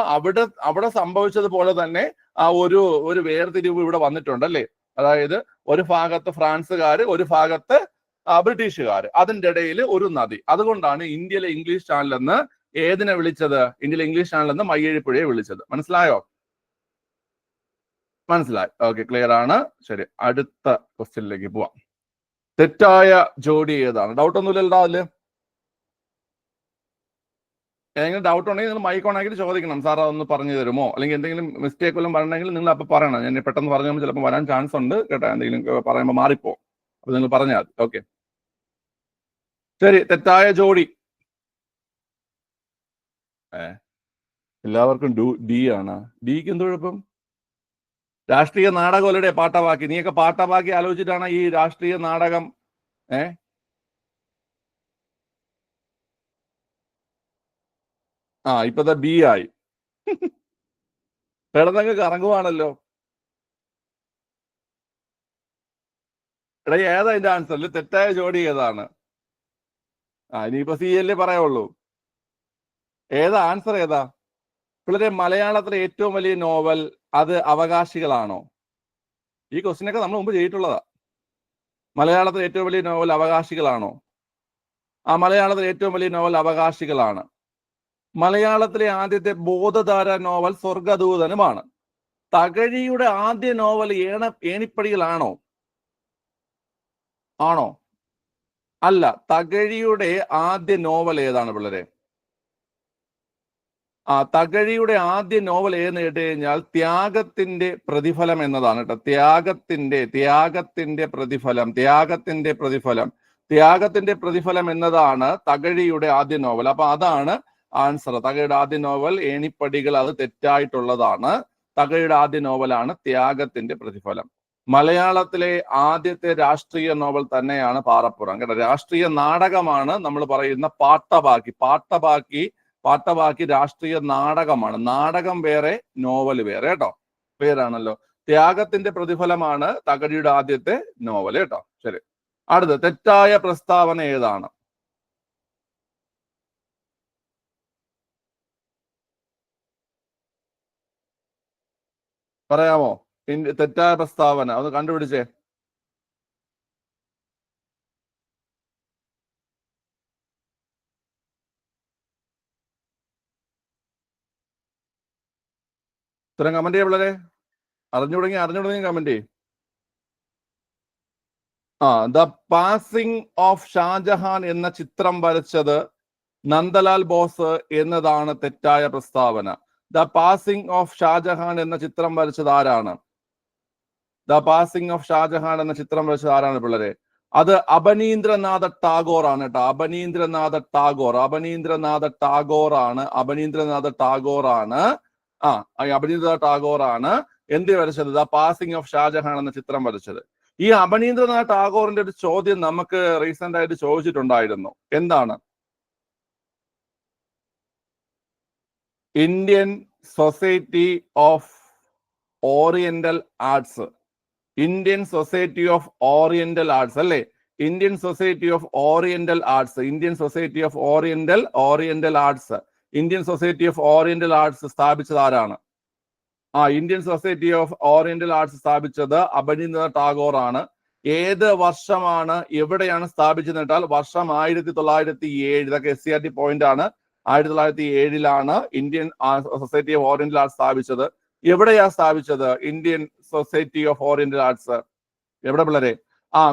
അവിടെ സംഭവിച്ചതുപോലെ തന്നെ ആ ഒരു വേർതിരിവ് ഇവിടെ വന്നിട്ടുണ്ട് അല്ലേ? അതായത് ഒരു ഭാഗത്ത് ഫ്രാൻസുകാര്, ഒരു ഭാഗത്ത് ബ്രിട്ടീഷുകാര്, അതിന്റെ ഇടയിൽ ഒരു നദി. അതുകൊണ്ടാണ് ഇന്ത്യയിലെ ഇംഗ്ലീഷ് ചാനൽ എന്ന് ഏതിനെ വിളിച്ചത്? ഇന്ത്യയിലെ ഇംഗ്ലീഷ് ചാനൽ എന്ന് മയ്യഴിപ്പുഴയെ വിളിച്ചത്. മനസ്സിലായോ? മനസ്സിലായി. ഓക്കെ, ക്ലിയർ ആണ്. ശരി, അടുത്ത ക്വസ്റ്റ്യനിലേക്ക് പോവാം. തെറ്റായ ജോഡി ഏതാണ്? ഡൗട്ട് ഒന്നുമില്ലല്ലോ അതില്? ഏതെങ്കിലും ഡൗട്ട് ഉണ്ടെങ്കിൽ നിങ്ങൾ മൈക്ക് ഓൺ ആക്കിയിട്ട് ചോദിക്കണം, സാർ അതൊന്ന് പറഞ്ഞു തരുമോ? അല്ലെങ്കിൽ എന്തെങ്കിലും മിസ്റ്റേക്ക് വല്ലതും പറഞ്ഞെങ്കിൽ നിങ്ങൾ അപ്പൊ പറയണം. ഞാൻ പെട്ടെന്ന് പറഞ്ഞു ചിലപ്പോൾ വരാൻ ചാൻസ് ഉണ്ട് കേട്ടോ, എന്തെങ്കിലും പറയുമ്പോൾ മാറിപ്പോ. അപ്പൊ നിങ്ങൾ പറഞ്ഞാൽ മതി. ഓക്കെ, ശരി. തെറ്റായ ജോഡി എല്ലാവർക്കും ഡി ആണ്. ഡിക്ക് എന്ത് കുഴപ്പം? രാഷ്ട്രീയ നാടകമല്ലേ പാട്ടവാക്കി? നീയൊക്കെ പാട്ടവാക്കി ആലോചിച്ചിട്ടാണ് ഈ രാഷ്ട്രീയ നാടകം. ഇപ്പത്തെ ബി ആയി. കിടന്നങ്ങ് കറങ്ങുവാണല്ലോ. എടാ, ഏതാ ഇതിന്റെ ആൻസറിൽ തെറ്റായ ജോഡി ഏതാണ്? ഇനിയിപ്പോ സി അല്ലേ പറയുള്ളൂ. ഏതാ ആൻസർ? ഏതാ പിള്ളേരെ? മലയാളത്തിലെ ഏറ്റവും വലിയ നോവൽ അത് അവകാശികളാണോ? ഈ ക്വസ്റ്റ്യനൊക്കെ നമ്മൾ മുമ്പ് ചെയ്തിട്ടുള്ളതാ. മലയാളത്തിലെ ഏറ്റവും വലിയ നോവൽ അവകാശികളാണോ? മലയാളത്തിലെ ഏറ്റവും വലിയ നോവൽ അവകാശികളാണ്. മലയാളത്തിലെ ആദ്യത്തെ ബോധധാര നോവൽ സ്വർഗദൂതനുമാണ്. തകഴിയുടെ ആദ്യ നോവൽ ഏണിപ്പടികളാണോ? ആണോ? അല്ല. തകഴിയുടെ ആദ്യ നോവൽ ഏതാണ് പിള്ളേരെ? തകഴിയുടെ ആദ്യ നോവൽ ഏതെന്ന് കേട്ട് കഴിഞ്ഞാൽ ത്യാഗത്തിന്റെ പ്രതിഫലം എന്നതാണ് കേട്ടോ. ത്യാഗത്തിന്റെ പ്രതിഫലം എന്നതാണ് തകഴിയുടെ ആദ്യ നോവൽ. അപ്പൊ അതാണ് ആൻസർ. തകഴിയുടെ ആദ്യ നോവൽ ഏണിപ്പടികൾ, അത് തെറ്റായിട്ടുള്ളതാണ്. തകഴിയുടെ ആദ്യ നോവലാണ് ത്യാഗത്തിന്റെ പ്രതിഫലം. മലയാളത്തിലെ ആദ്യത്തെ രാഷ്ട്രീയ നോവൽ തന്നെയാണ് പാറപ്പുറം കേട്ടോ. രാഷ്ട്രീയ നാടകമാണ് നമ്മൾ പറയുന്ന പാട്ടബാക്കി രാഷ്ട്രീയ നാടകമാണ്. നാടകം വേറെ, നോവൽ വേറെ കേട്ടോ. പേരാണല്ലോ. ത്യാഗത്തിന്റെ പ്രതിഫലമാണ് തകഴിയുടെ ആദ്യത്തെ നോവൽ കേട്ടോ. ശരി, അടുത്ത തെറ്റായ പ്രസ്താവന ഏതാണ്? പറയാമോ? തെറ്റായ പ്രസ്താവന ഒന്ന് കണ്ടുപിടിച്ചേ. ഇത്തരം കമന്റ് ചെയ്യ പിള്ളേരെ. അറിഞ്ഞുടങ്ങി കമന്റ് ചെയ്യും. ദ പാസിംഗ് ഓഫ് ഷാജഹാൻ എന്ന ചിത്രം വരച്ചത് നന്ദലാൽ ബോസ് എന്നതാണ് തെറ്റായ പ്രസ്താവന. ദ പാസിംഗ് ഓഫ് ഷാജഹാൻ എന്ന ചിത്രം വരച്ചത് ആരാണ്? പിള്ളേരെ? അത് അബനീന്ദ്രനാഥ ടാഗോർ ആണ് കേട്ടോ. അബനീന്ദ്രനാഥ ടാഗോർ ആണ് എന്ത് വരച്ചത്? ദ പാസിംഗ് ഓഫ് ഷാജഹാൻ എന്ന ചിത്രം വരച്ചത്. ഈ അബനീന്ദ്രനാഥ ടാഗോറിന്റെ ഒരു ചോദ്യം നമുക്ക് റീസെന്റ് ആയിട്ട് ചോദിച്ചിട്ടുണ്ടായിരുന്നു. എന്താണ്? Indian society of oriental arts അല്ലേ? Indian society of oriental arts സ്ഥാപിച്ചത് ആരാണ്? Indian society of oriental arts സ്ഥാപിച്ചത് അബനീന്ദ്രനാഥ ടാഗോർ ആണ്. ഏത് വർഷമാണ്, എവിടെയാണ് സ്ഥാപിച്ചത് കേട്ടാൽ വർഷം 1907. ഇതൊക്കെ SCRT പോയിന്റ് ആണ്. 1907 Indian society of oriental arts സ്ഥാപിച്ചത്. എവിടെയാ സ്ഥാപിച്ചത് Indian society of oriental arts? എവിടെ പിള്ളേരെ?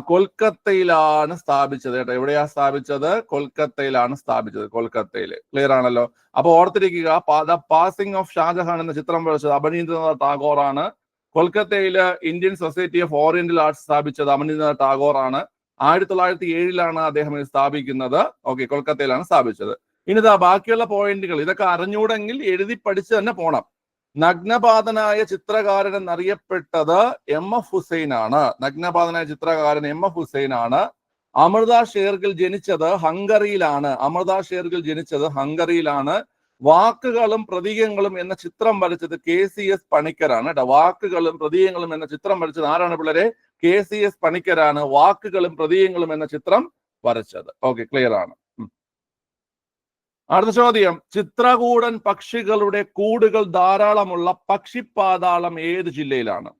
കൊൽക്കത്തയിലാണ് സ്ഥാപിച്ചത് കേട്ടോ. എവിടെയാ സ്ഥാപിച്ചത്? കൊൽക്കത്തയിലാണ് സ്ഥാപിച്ചത്. കൊൽക്കത്തയിൽ. ക്ലിയർ ആണല്ലോ. അപ്പൊ ഓർത്തിരിക്കുക, ദ പാസിംഗ് ഓഫ് ഷാജഹാൻ എന്ന ചിത്രം വരച്ചത് അബനീന്ദ്രനാഥ ടാഗോർ ആണ്. കൊൽക്കത്തയില് Indian society of oriental arts സ്ഥാപിച്ചത് അബനീന്ദ്രനാഥ ടാഗോർ ആണ്. 1907 അദ്ദേഹം ഇത് സ്ഥാപിക്കുന്നത്. ഓക്കെ, കൊൽക്കത്തയിലാണ് സ്ഥാപിച്ചത്. ഇനിതാ ബാക്കിയുള്ള പോയിന്റുകൾ ഇതൊക്കെ അറിഞ്ഞൂടെങ്കിൽ എഴുതി പഠിച്ച് തന്നെ പോണം. നഗ്നപാതനായ ചിത്രകാരൻ എന്നറിയപ്പെട്ടത് MF ഹുസൈൻ ആണ്. അമൃത ഷേർഗിൽ ജനിച്ചത് ഹംഗറിയിലാണ്. അമൃത ഷേർഗിൽ ജനിച്ചത് ഹംഗറിയിലാണ്. വാക്കുകളും പ്രതീകങ്ങളും എന്ന ചിത്രം വരച്ചത് KCS പണിക്കരാണ് കേട്ടോ. വാക്കുകളും പ്രതീകങ്ങളും എന്ന ചിത്രം വരച്ചത് ആരാണ് പിള്ളേരെ? KCS പണിക്കരാണ് വാക്കുകളും പ്രതീകങ്ങളും എന്ന ചിത്രം വരച്ചത്. ഓക്കെ, ക്ലിയർ ആണ്. അടുത്ത ചോദ്യം, ചിത്രകൂടൻ പക്ഷികളുടെ കൂടുകൾ ധാരാളമുള്ള പക്ഷിപ്പാതാളം ഏത് ജില്ലയിലാണ്?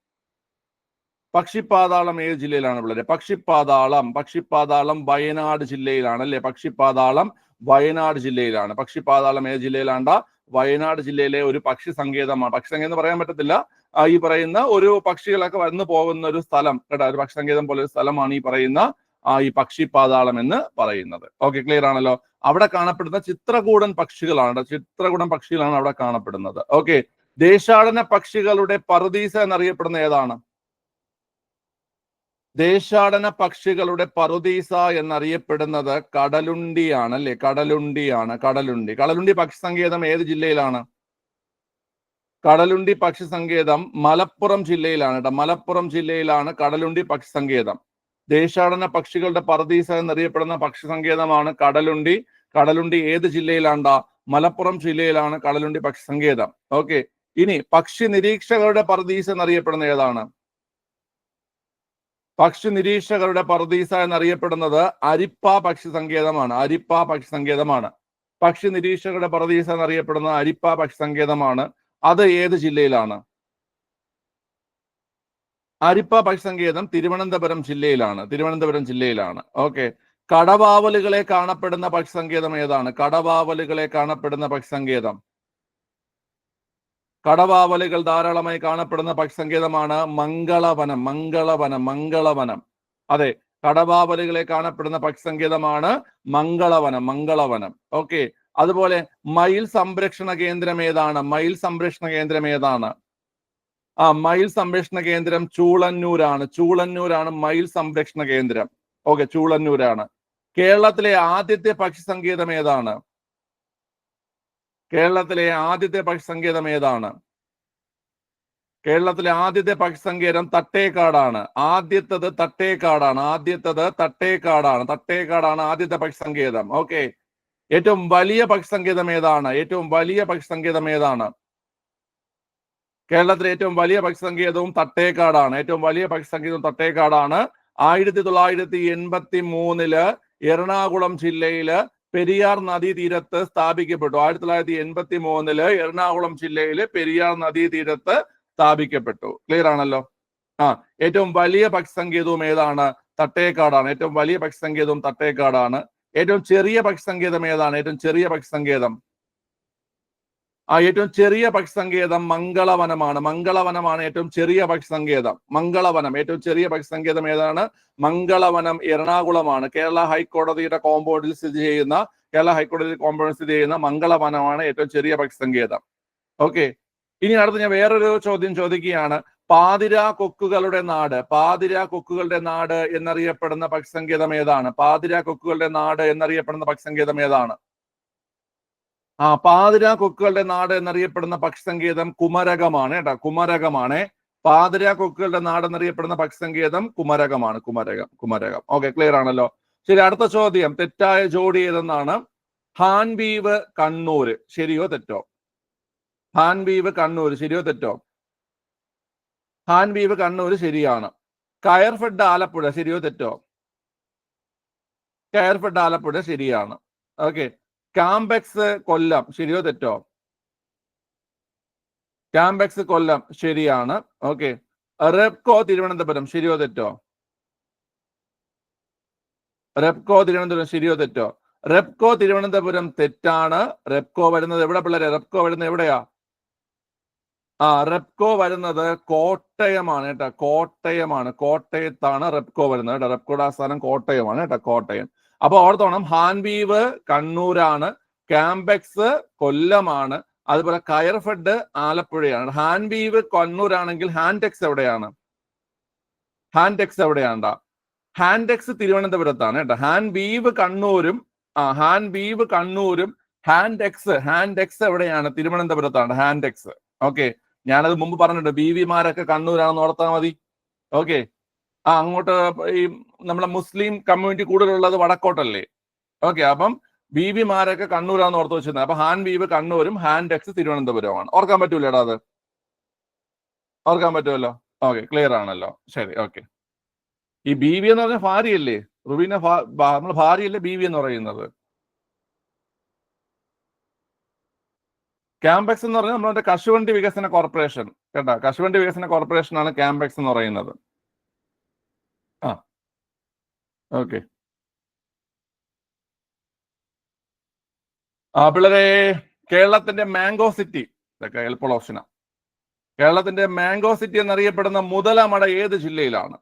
പക്ഷിപ്പാതാളം ഏത് ജില്ലയിലാണ് പിള്ളേരെ? പക്ഷിപ്പാതാളം വയനാട് ജില്ലയിലാണ് അല്ലെ? പക്ഷിപ്പാതാളം വയനാട് ജില്ലയിലാണ്. പക്ഷിപ്പാതാളം ഏത് ജില്ലയിലാണ്ട? വയനാട് ജില്ലയിലെ ഒരു പക്ഷി സങ്കേതമാണ്. പക്ഷി സങ്കേതം പറയാൻ പറ്റത്തില്ല, ഈ പറയുന്ന ഒരു പക്ഷികളൊക്കെ വന്നു പോകുന്ന ഒരു സ്ഥലം കേട്ടോ. ഒരു പക്ഷി സങ്കേതം പോലെ ഒരു സ്ഥലമാണ് ഈ പറയുന്ന ഈ പക്ഷിപ്പാതാളം എന്ന് പറയുന്നത്. ഓക്കെ, ക്ലിയർ ആണല്ലോ. അവിടെ കാണപ്പെടുന്ന ചിത്രകൂടൻ പക്ഷികളാണ്. ചിത്രകൂടൻ പക്ഷികളാണ് അവിടെ കാണപ്പെടുന്നത്. ഓക്കെ, ദേശാടന പക്ഷികളുടെ പറുദീസ എന്നറിയപ്പെടുന്ന ഏതാണ്? ദേശാടന പക്ഷികളുടെ പറുദീസ എന്നറിയപ്പെടുന്നത് കടലുണ്ടിയാണ് അല്ലെ? കടലുണ്ടിയാണ്. കടലുണ്ടി പക്ഷി സങ്കേതം ഏത് ജില്ലയിലാണ്? കടലുണ്ടി പക്ഷി സങ്കേതം മലപ്പുറം ജില്ലയിലാണ് കേട്ടോ. മലപ്പുറം ജില്ലയിലാണ് കടലുണ്ടി പക്ഷി സങ്കേതം. ദേശാടന പക്ഷികളുടെ പറുദീസ എന്നറിയപ്പെടുന്ന പക്ഷി സങ്കേതമാണ് കടലുണ്ടി. കടലുണ്ടി ഏത് ജില്ലയിലാണ്ട? മലപ്പുറം ജില്ലയിലാണ് കടലുണ്ടി പക്ഷി സങ്കേതം. ഓക്കെ, ഇനി പക്ഷി നിരീക്ഷകരുടെ പറുദീസ എന്നറിയപ്പെടുന്ന ഏതാണ്? പക്ഷി നിരീക്ഷകരുടെ പറുദീസ എന്നറിയപ്പെടുന്നത് അരിപ്പ പക്ഷി സങ്കേതമാണ്. അരിപ്പ പക്ഷി സങ്കേതമാണ്. പക്ഷി നിരീക്ഷകരുടെ പറുദീസ എന്നറിയപ്പെടുന്ന അരിപ്പ പക്ഷി സങ്കേതമാണ്. അത് ഏത് ജില്ലയിലാണ്? അരിപ്പ പക്ഷി സങ്കേതം തിരുവനന്തപുരം ജില്ലയിലാണ്. തിരുവനന്തപുരം ജില്ലയിലാണ്. ഓക്കെ, കടവാവലുകളെ കാണപ്പെടുന്ന പക്ഷി സങ്കേതം ഏതാണ്? കടവാവലുകളെ കാണപ്പെടുന്ന പക്ഷി സങ്കേതം, കടവാവലുകൾ ധാരാളമായി കാണപ്പെടുന്ന പക്ഷി സങ്കേതമാണ് മംഗളവനം. മംഗളവനം. അതെ, കടവാവലുകളെ കാണപ്പെടുന്ന പക്ഷി സങ്കേതമാണ് മംഗളവനം. ഓക്കെ, അതുപോലെ മയിൽ സംരക്ഷണ കേന്ദ്രം ഏതാണ്? മയിൽ സംരക്ഷണ കേന്ദ്രം ഏതാണ്? മയിൽ സംരക്ഷണ കേന്ദ്രം ചൂളന്നൂരാണ് മയിൽ സംരക്ഷണ കേന്ദ്രം. ഓക്കെ, ചൂളന്നൂരാണ്. കേരളത്തിലെ ആദ്യത്തെ പക്ഷി സങ്കേതം ഏതാണ്? കേരളത്തിലെ ആദ്യത്തെ പക്ഷി സങ്കേതം ഏതാണ്? കേരളത്തിലെ ആദ്യത്തെ പക്ഷി സങ്കേതം തട്ടേക്കാടാണ്. ആദ്യത്തത് തട്ടേക്കാടാണ്. തട്ടേക്കാടാണ് ആദ്യത്തെ പക്ഷി സങ്കേതം. ഓക്കെ, ഏറ്റവും വലിയ പക്ഷി സങ്കേതം ഏതാണ്? കേരളത്തിലെ ഏറ്റവും വലിയ പക്ഷി സങ്കേതവും തട്ടേക്കാടാണ്. 1983 എറണാകുളം ജില്ലയില് പെരിയാർ നദീതീരത്ത് സ്ഥാപിക്കപ്പെട്ടു. 1983 എറണാകുളം ജില്ലയില് പെരിയാർ നദീതീരത്ത് സ്ഥാപിക്കപ്പെട്ടു. ക്ലിയർ ആണല്ലോ. ഏറ്റവും വലിയ പക്ഷി സങ്കേതവും ഏതാണ്? തട്ടേക്കാടാണ്. ഏറ്റവും വലിയ പക്ഷി സങ്കേതവും തട്ടേക്കാടാണ്. ഏറ്റവും ചെറിയ പക്ഷി സങ്കേതം ഏതാണ്? ഏറ്റവും ചെറിയ പക്ഷി സങ്കേതം മംഗളവനമാണ്. ഏറ്റവും ചെറിയ പക്ഷി സങ്കേതം ഏറ്റവും ചെറിയ പക്ഷി സങ്കേതം ഏതാണ്? മംഗളവനം എറണാകുളമാണ്. കേരള ഹൈക്കോടതിയുടെ കോമ്പൗണ്ടിൽ സ്ഥിതി ചെയ്യുന്ന മംഗളവനമാണ് ഏറ്റവും ചെറിയ പക്ഷി സങ്കേതം. ഓക്കെ, ഇനി അടുത്ത് ഞാൻ വേറൊരു ചോദ്യം ചോദിക്കുകയാണ്. പാതിരാ കൊക്കുകളുടെ നാട് എന്നറിയപ്പെടുന്ന പക്ഷി സങ്കേതം ഏതാണ്? പാതിരാ കൊക്കുകളുടെ നാട് എന്നറിയപ്പെടുന്ന പക്ഷി സങ്കേതം ഏതാണ്? പാതിരാ കൊക്കുകളുടെ നാട് എന്നറിയപ്പെടുന്ന പക്ഷി സങ്കേതം കുമരകമാണ് കേട്ടോ. പാതിരാ കൊക്കുകളുടെ നാട് എന്നറിയപ്പെടുന്ന പക്ഷി സങ്കേതം കുമരകമാണ്. കുമരകം. ഓക്കെ, ക്ലിയർ ആണല്ലോ. ശരി, അടുത്ത ചോദ്യം, തെറ്റായ ജോഡി ഏതെന്നാണ്? ഹാൻബീവ് കണ്ണൂർ, ശരിയോ തെറ്റോ? ഹാൻബീവ് കണ്ണൂർ ശരിയോ തെറ്റോ? ഹാൻബീവ് കണ്ണൂർ ശരിയാണ്. കയർഫെഡ് ആലപ്പുഴ ശരിയോ തെറ്റോ? കയർഫെഡ് ആലപ്പുഴ ശരിയാണ്. ഓക്കെ, കാംബെക്സ് കൊല്ലം ശരിയോ തെറ്റോ? കാംബെക്സ് കൊല്ലം ശരിയാണ്. ഓക്കെ, റെപ്കോ തിരുവനന്തപുരം ശരിയോ തെറ്റോ? റെപ്കോ തിരുവനന്തപുരം ശരിയോ തെറ്റോ? റെപ്കോ തിരുവനന്തപുരം തെറ്റാണ്. റെപ്കോ വരുന്നത് എവിടെ പിള്ളേരെ? റെപ്കോ വരുന്നത് എവിടെയാ? റെപ്കോ വരുന്നത് കോട്ടയമാണ് കേട്ടോ. കോട്ടയത്താണ് റെപ്കോ വരുന്നത് കേട്ടോ. റെപ്കോയുടെ ആസ്ഥാനം കോട്ടയമാണ് കേട്ടോ. കോട്ടയം. അപ്പൊ ഓർത്തോണം, ഹാൻബീവ് കണ്ണൂരാണ്, കാംബെക്സ് കൊല്ലമാണ്, അതുപോലെ കയർഫെഡ് ആലപ്പുഴയാണ്. ഹാൻബീവ് കണ്ണൂരാണെങ്കിൽ ഹാൻഡെക്സ് എവിടെയാണ്? ഹാൻഡെക്സ് തിരുവനന്തപുരത്താണ് കേട്ടോ. ഹാൻബീവ് കണ്ണൂരും ഹാൻഡെക്സ് എവിടെയാണ്? തിരുവനന്തപുരത്താണ് ഹാൻഡെക്സ്. ഓക്കെ, ഞാനത് മുമ്പ് പറഞ്ഞിട്ടുണ്ട്. BV മാരൊക്കെ കണ്ണൂരാണെന്ന് ഓർത്താൽ മതി. ഓക്കെ, അങ്ങോട്ട് ഈ നമ്മളെ മുസ്ലിം കമ്മ്യൂണിറ്റി കൂടുതലുള്ളത് വടക്കോട്ടല്ലേ? ഓക്കെ, അപ്പം ബീവിമാരൊക്കെ കണ്ണൂരാന്ന് ഓർത്ത് വെച്ചിരുന്നത്. അപ്പൊ ഹാൻ ബീവ് കണ്ണൂരും ഹാൻ ഡെക്സ് തിരുവനന്തപുരമാണ്. ഓർക്കാൻ പറ്റൂലേടാ അത്? ഓർക്കാൻ പറ്റുമല്ലോ? ഓക്കെ, ക്ലിയർ ആണല്ലോ. ശരി, ഓക്കെ. ഈ ബീവി എന്ന് പറഞ്ഞ ഭാര്യയല്ലേ? റുബീന നമ്മളെ ഭാര്യയല്ലേ ബീവി എന്ന് പറയുന്നത്? ക്യാമ്പെക്സ് എന്ന് പറഞ്ഞാൽ നമ്മുടെ കശുവണ്ടി വികസന കോർപ്പറേഷൻ കേട്ടോ. കശുവണ്ടി വികസന കോർപ്പറേഷൻ ആണ് ക്യാമ്പെക്സ് എന്ന് പറയുന്നത്. ആ, ഓക്കെ. പിള്ളേരെ, കേരളത്തിന്റെ മാംഗോ സിറ്റി, ഇതൊക്കെ എളുപ്പമുള്ള ഓപ്ഷനാ. കേരളത്തിന്റെ മാംഗോ സിറ്റി എന്നറിയപ്പെടുന്ന മുതലമട ഏത് ജില്ലയിലാണ്?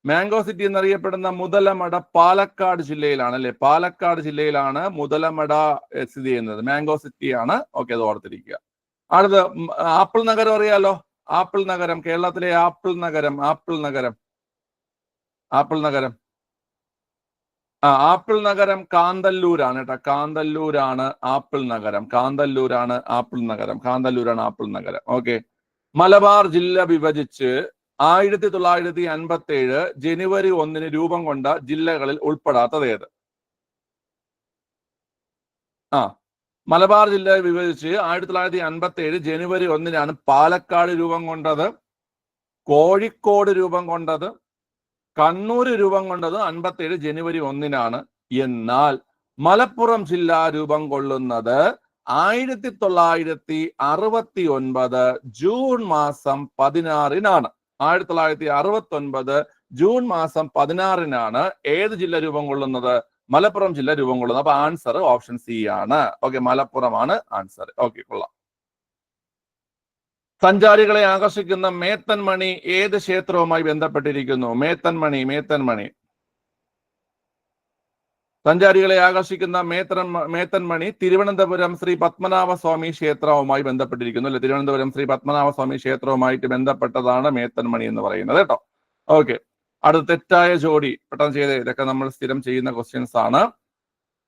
മാംഗോ സിറ്റി എന്നറിയപ്പെടുന്ന മുതലമട പാലക്കാട് ജില്ലയിലാണ് അല്ലെ? പാലക്കാട് ജില്ലയിലാണ് മുതലമട സ്ഥിതി ചെയ്യുന്നത്. മാംഗോ സിറ്റിയാണ്. ഓക്കെ, അത് ഓർത്തിരിക്കുക. അടുത്ത് ആപ്പിൾ നഗരം അറിയാലോ? ആപ്പിൾ നഗരം, കേരളത്തിലെ ആപ്പിൾ നഗരം. ആപ്പിൾ നഗരം, ആപ്പിൾ നഗരം. ആപ്പിൾ നഗരം കാന്തല്ലൂരാണ് കേട്ടോ. കാന്തല്ലൂരാണ് ആപ്പിൾ നഗരം. കാന്തല്ലൂരാണ് ആപ്പിൾ നഗരം. കാന്തല്ലൂരാണ് ആപ്പിൾ നഗരം. ഓക്കെ. മലബാർ ജില്ല വിഭജിച്ച് 1957 ജനുവരി 1 രൂപം കൊണ്ട ജില്ലകളിൽ ഉൾപ്പെടാത്തത് ഏത്? മലബാർ ജില്ല വിഭജിച്ച് 1957 ജനുവരി 1 പാലക്കാട് രൂപം കൊണ്ടത്, കോഴിക്കോട് രൂപം കൊണ്ടത്, കണ്ണൂർ രൂപം കൊണ്ടത് 57 ജനുവരി 1 എന്നാൽ മലപ്പുറം ജില്ല രൂപം കൊള്ളുന്നത് 1969 ജൂൺ മാസം 16 1969 ജൂൺ മാസം 16 ഏത് ജില്ല രൂപം കൊള്ളുന്നത്? മലപ്പുറം ജില്ല രൂപം കൊള്ളുന്നത്. അപ്പൊ ആൻസർ ഓപ്ഷൻ സി ആണ്. ഓക്കെ, മലപ്പുറമാണ് ആൻസർ. ഓക്കെ, കൊള്ളാം. സഞ്ചാരികളെ ആകർഷിക്കുന്ന മേത്തൻമണി ഏത് ക്ഷേത്രവുമായി ബന്ധപ്പെട്ടിരിക്കുന്നു? മേത്തൻമണി, മേത്തൻമണി. സഞ്ചാരികളെ ആകർഷിക്കുന്ന മേത്തൻമണി തിരുവനന്തപുരം ശ്രീ പത്മനാഭ സ്വാമി ക്ഷേത്രവുമായി ബന്ധപ്പെട്ടിരിക്കുന്നു അല്ലെ? തിരുവനന്തപുരം ശ്രീ പത്മനാഭ സ്വാമി ക്ഷേത്രവുമായിട്ട് ബന്ധപ്പെട്ടതാണ് മേത്തൻമണി എന്ന് പറയുന്നത് കേട്ടോ. ഓക്കെ, അടുത്ത തെറ്റായ ജോഡി പെട്ടെന്ന് ചെയ്തേ. ഇതൊക്കെ നമ്മൾ സ്ഥിരം ചെയ്യുന്ന ക്വസ്റ്റ്യൻസ് ആണ്.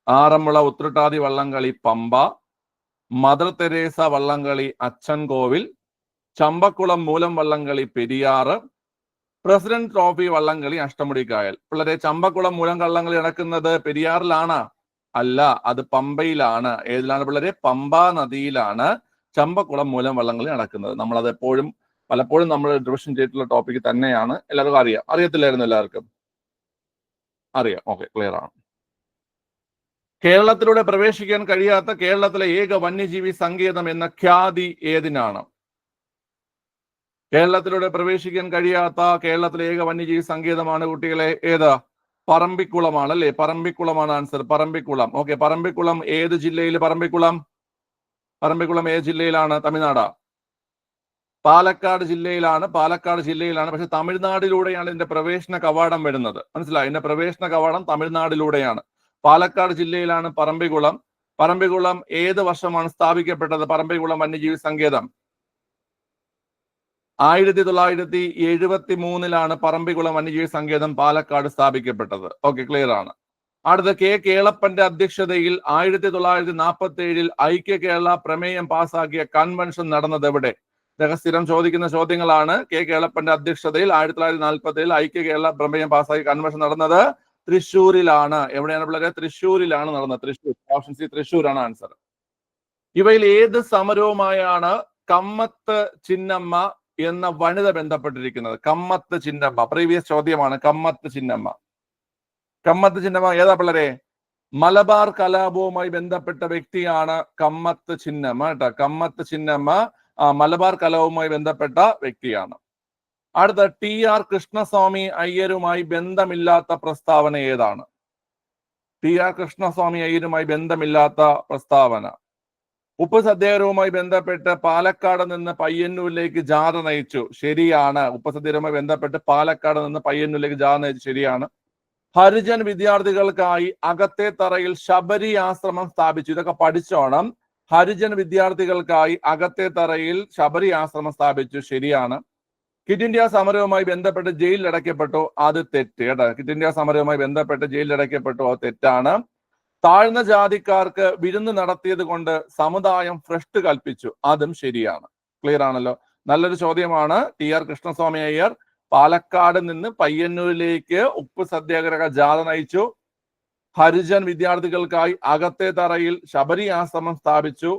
ആറന്മുള ഉത്രട്ടാതി വള്ളംകളി പമ്പ, മദർ തെരേസ വള്ളംകളി അച്ചൻകോവിൽ, ചമ്പക്കുളം മൂലം വള്ളംകളി പെരിയാറ്, പ്രസിഡന്റ് ട്രോഫി വള്ളംകളി അഷ്ടമുടിക്കായൽ. പിള്ളേരെ, ചമ്പക്കുളം മൂലം വള്ളംകളി നടക്കുന്നത് പെരിയാറിലാണ്? അല്ല, അത് പമ്പയിലാണ്. ഏതിലാണ് പിള്ളേരെ? പമ്പാ നദിയിലാണ് ചമ്പക്കുളം മൂലം വള്ളംകളി നടക്കുന്നത്. നമ്മളത് പലപ്പോഴും നമ്മൾ റിവിഷൻ ചെയ്തിട്ടുള്ള ടോപ്പിക് തന്നെയാണ്. എല്ലാവർക്കും അറിയാം. അറിയത്തില്ലായിരുന്നു എല്ലാവർക്കും? അറിയാം. ഓക്കെ, ക്ലിയർ ആണ്. കേരളത്തിലൂടെ പ്രവേശിക്കാൻ കഴിയാത്ത കേരളത്തിലെ ഏക വന്യജീവി സങ്കേതം എന്ന ഖ്യാതി ഏതിനാണ്? കേരളത്തിലൂടെ പ്രവേശിക്കാൻ കഴിയാത്ത കേരളത്തിലെ ഏക വന്യജീവി സങ്കേതമാണ് കുട്ടികളെ ഏത്? പറമ്പിക്കുളമാണ് അല്ലെ? പറമ്പിക്കുളമാണ് ആൻസർ. പറമ്പിക്കുളം. ഓക്കെ, പറമ്പിക്കുളം ഏത് ജില്ലയിൽ? പറമ്പിക്കുളം ഏത് ജില്ലയിലാണ്? തമിഴ്നാട്. പാലക്കാട് ജില്ലയിലാണ്. പാലക്കാട് ജില്ലയിലാണ്. പക്ഷെ തമിഴ്നാടിലൂടെയാണ് ഇതിന്റെ പ്രവേശന കവാടം വരുന്നത്. മനസ്സിലായി? ഇതിന്റെ പ്രവേശന കവാടം തമിഴ്നാടിലൂടെയാണ്. പാലക്കാട് ജില്ലയിലാണ് പറമ്പിക്കുളം. പറമ്പിക്കുളം ഏത് വർഷമാണ് സ്ഥാപിക്കപ്പെട്ടത്? പറമ്പിക്കുളം വന്യജീവി സങ്കേതം 1973 പറമ്പിക്കുളം വന്യജീവി സങ്കേതം പാലക്കാട് സ്ഥാപിക്കപ്പെട്ടത്. ഓക്കെ, ക്ലിയർ ആണ്. അടുത്ത കെ കേളപ്പന്റെ അധ്യക്ഷതയിൽ 1947 ഐക്യ കേരള പ്രമേയം പാസാക്കിയ കൺവെൻഷൻ നടന്നത് എവിടെ? ഇതൊക്കെ സ്ഥിരം ചോദിക്കുന്ന ചോദ്യങ്ങളാണ്. കെ കേളപ്പന്റെ അധ്യക്ഷതയിൽ 1947 ഐക്യ കേരള പ്രമേയം പാസാക്കിയ കൺവെൻഷൻ നടന്നത് തൃശ്ശൂരിലാണ്. എവിടെയാണ് പിള്ളേരെ? തൃശ്ശൂരിലാണ് നടന്നത്. തൃശ്ശൂർ. ഓപ്ഷൻ സി, തൃശ്ശൂരാണ് ആൻസർ. ഇവയിൽ ഏത് സമരവുമായാണ് കമ്മത്ത് ചിന്നമ്മ എന്ന വനിത ബന്ധപ്പെട്ടിരിക്കുന്നത്? കമ്മത്ത് ചിന്നമ്മ പ്രീവിയസ് ചോദ്യമാണ്. കമ്മത്ത് ചിന്നമ്മ ഏതാ പിള്ളേരെ? മലബാർ കലാപവുമായി ബന്ധപ്പെട്ട വ്യക്തിയാണ് കമ്മത്ത് ചിന്നമ്മ കേട്ടോ. കമ്മത്ത് ചിന്നമ്മ മലബാർ കലാപവുമായി ബന്ധപ്പെട്ട വ്യക്തിയാണ്. അടുത്ത TR കൃഷ്ണസ്വാമി അയ്യരുമായി ബന്ധമില്ലാത്ത പ്രസ്താവന ഏതാണ്? TR കൃഷ്ണസ്വാമി അയ്യരുമായി ബന്ധമില്ലാത്ത പ്രസ്താവന. ഉപ്പ് സത്യാഗ്രഹവുമായി ബന്ധപ്പെട്ട് പാലക്കാട് നിന്ന് പയ്യന്നൂരിലേക്ക് ജാഥ നയിച്ചു. ശരിയാണ്. ഉപ്പ് സത്യാഗ്രഹവുമായി ബന്ധപ്പെട്ട് പാലക്കാട് നിന്ന് പയ്യന്നൂരിലേക്ക് ജാഥ നയിച്ചു. ശരിയാണ്. ഹരിജൻ വിദ്യാർത്ഥികൾക്കായി അകത്തെ തറയിൽ ശബരി ആശ്രമം സ്ഥാപിച്ചു. ഇതൊക്കെ പഠിച്ചോണം. ഹരിജൻ വിദ്യാർത്ഥികൾക്കായി അകത്തെ തറയിൽ ശബരി ആശ്രമം സ്ഥാപിച്ചു. ശരിയാണ്. ക്വിറ്റ് ഇന്ത്യ സമരവുമായി ബന്ധപ്പെട്ട് ജയിലിൽ അടയ്ക്കപ്പെട്ടു. അത് തെറ്റ് കേട്ടോ. ക്വിറ്റ് ഇന്ത്യ സമരവുമായി ബന്ധപ്പെട്ട് ജയിലിൽ അടയ്ക്കപ്പെട്ടു. അത് തെറ്റാണ്. താഴ്ന്ന ജാതിക്കാർക്ക് വിരുന്ന് നടത്തിയത് കൊണ്ട് സമുദായം ഭ്രഷ്ട് കൽപ്പിച്ചു. അതും ശരിയാണ്. ക്ലിയർ ആണല്ലോ. നല്ലൊരു ചോദ്യമാണ്. TR കൃഷ്ണസ്വാമി അയ്യർ പാലക്കാട് നിന്ന് പയ്യന്നൂരിലേക്ക് ഉപ്പ് സത്യാഗ്രഹ ജാഥ നയിച്ചു. ഹരിജൻ വിദ്യാർത്ഥികൾക്കായി അകത്തെ തറയിൽ ശബരി ആശ്രമം സ്ഥാപിച്ചു.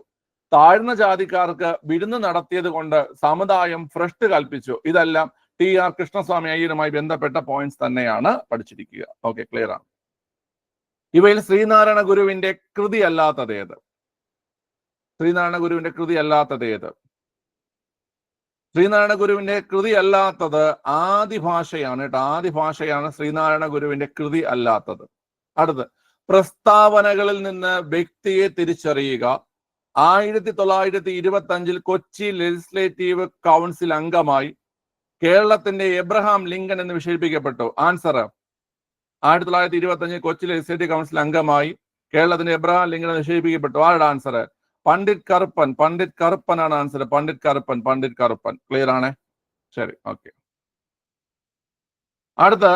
താഴ്ന്ന ജാതിക്കാർക്ക് വിരുന്ന് നടത്തിയത് കൊണ്ട് സമുദായം ഭ്രഷ്ട് കൽപ്പിച്ചു. ഇതെല്ലാം TR കൃഷ്ണസ്വാമി അയ്യരുമായി ബന്ധപ്പെട്ട പോയിന്റ്സ് തന്നെയാണ് പഠിച്ചിരിക്കുക. ഓക്കെ, ക്ലിയർ ആണ്. ഇവയിൽ ശ്രീനാരായണ ഗുരുവിന്റെ കൃതി അല്ലാത്തത് ഏത്? ശ്രീനാരായണ ഗുരുവിന്റെ കൃതി അല്ലാത്തത് ഏത്? ശ്രീനാരായണ ഗുരുവിന്റെ കൃതി അല്ലാത്തത് ആദിഭാഷയാണ് കേട്ടോ. ആദിഭാഷയാണ് ശ്രീനാരായണ ഗുരുവിന്റെ കൃതി അല്ലാത്തത്. അടുത്ത്, പ്രസ്താവനകളിൽ നിന്ന് വ്യക്തിയെ തിരിച്ചറിയുക. 1925 കൊച്ചി ലെജിസ്ലേറ്റീവ് കൗൺസിൽ അംഗമായി കേരളത്തിന്റെ എബ്രഹാം ലിങ്കൺ എന്ന് വിശേഷിപ്പിക്കപ്പെട്ടു. ആൻസർ, 1925 കൊച്ചി ലെജിസ്ലേറ്റീവ് കൗൺസിൽ അംഗമായി കേരളത്തിന്റെ എബ്രഹാം ലിങ്കൺ എന്ന് വിശേഷിപ്പിക്കപ്പെട്ടു. ആരുടെ ആൻസർ? പണ്ഡിറ്റ് കറുപ്പൻ. പണ്ഡിറ്റ് കറുപ്പൻ ആണ് ആൻസർ. പണ്ഡിറ്റ് കറുപ്പൻ. ക്ലിയർ ആണ്? ശരി, ഓക്കെ. അടുത്ത,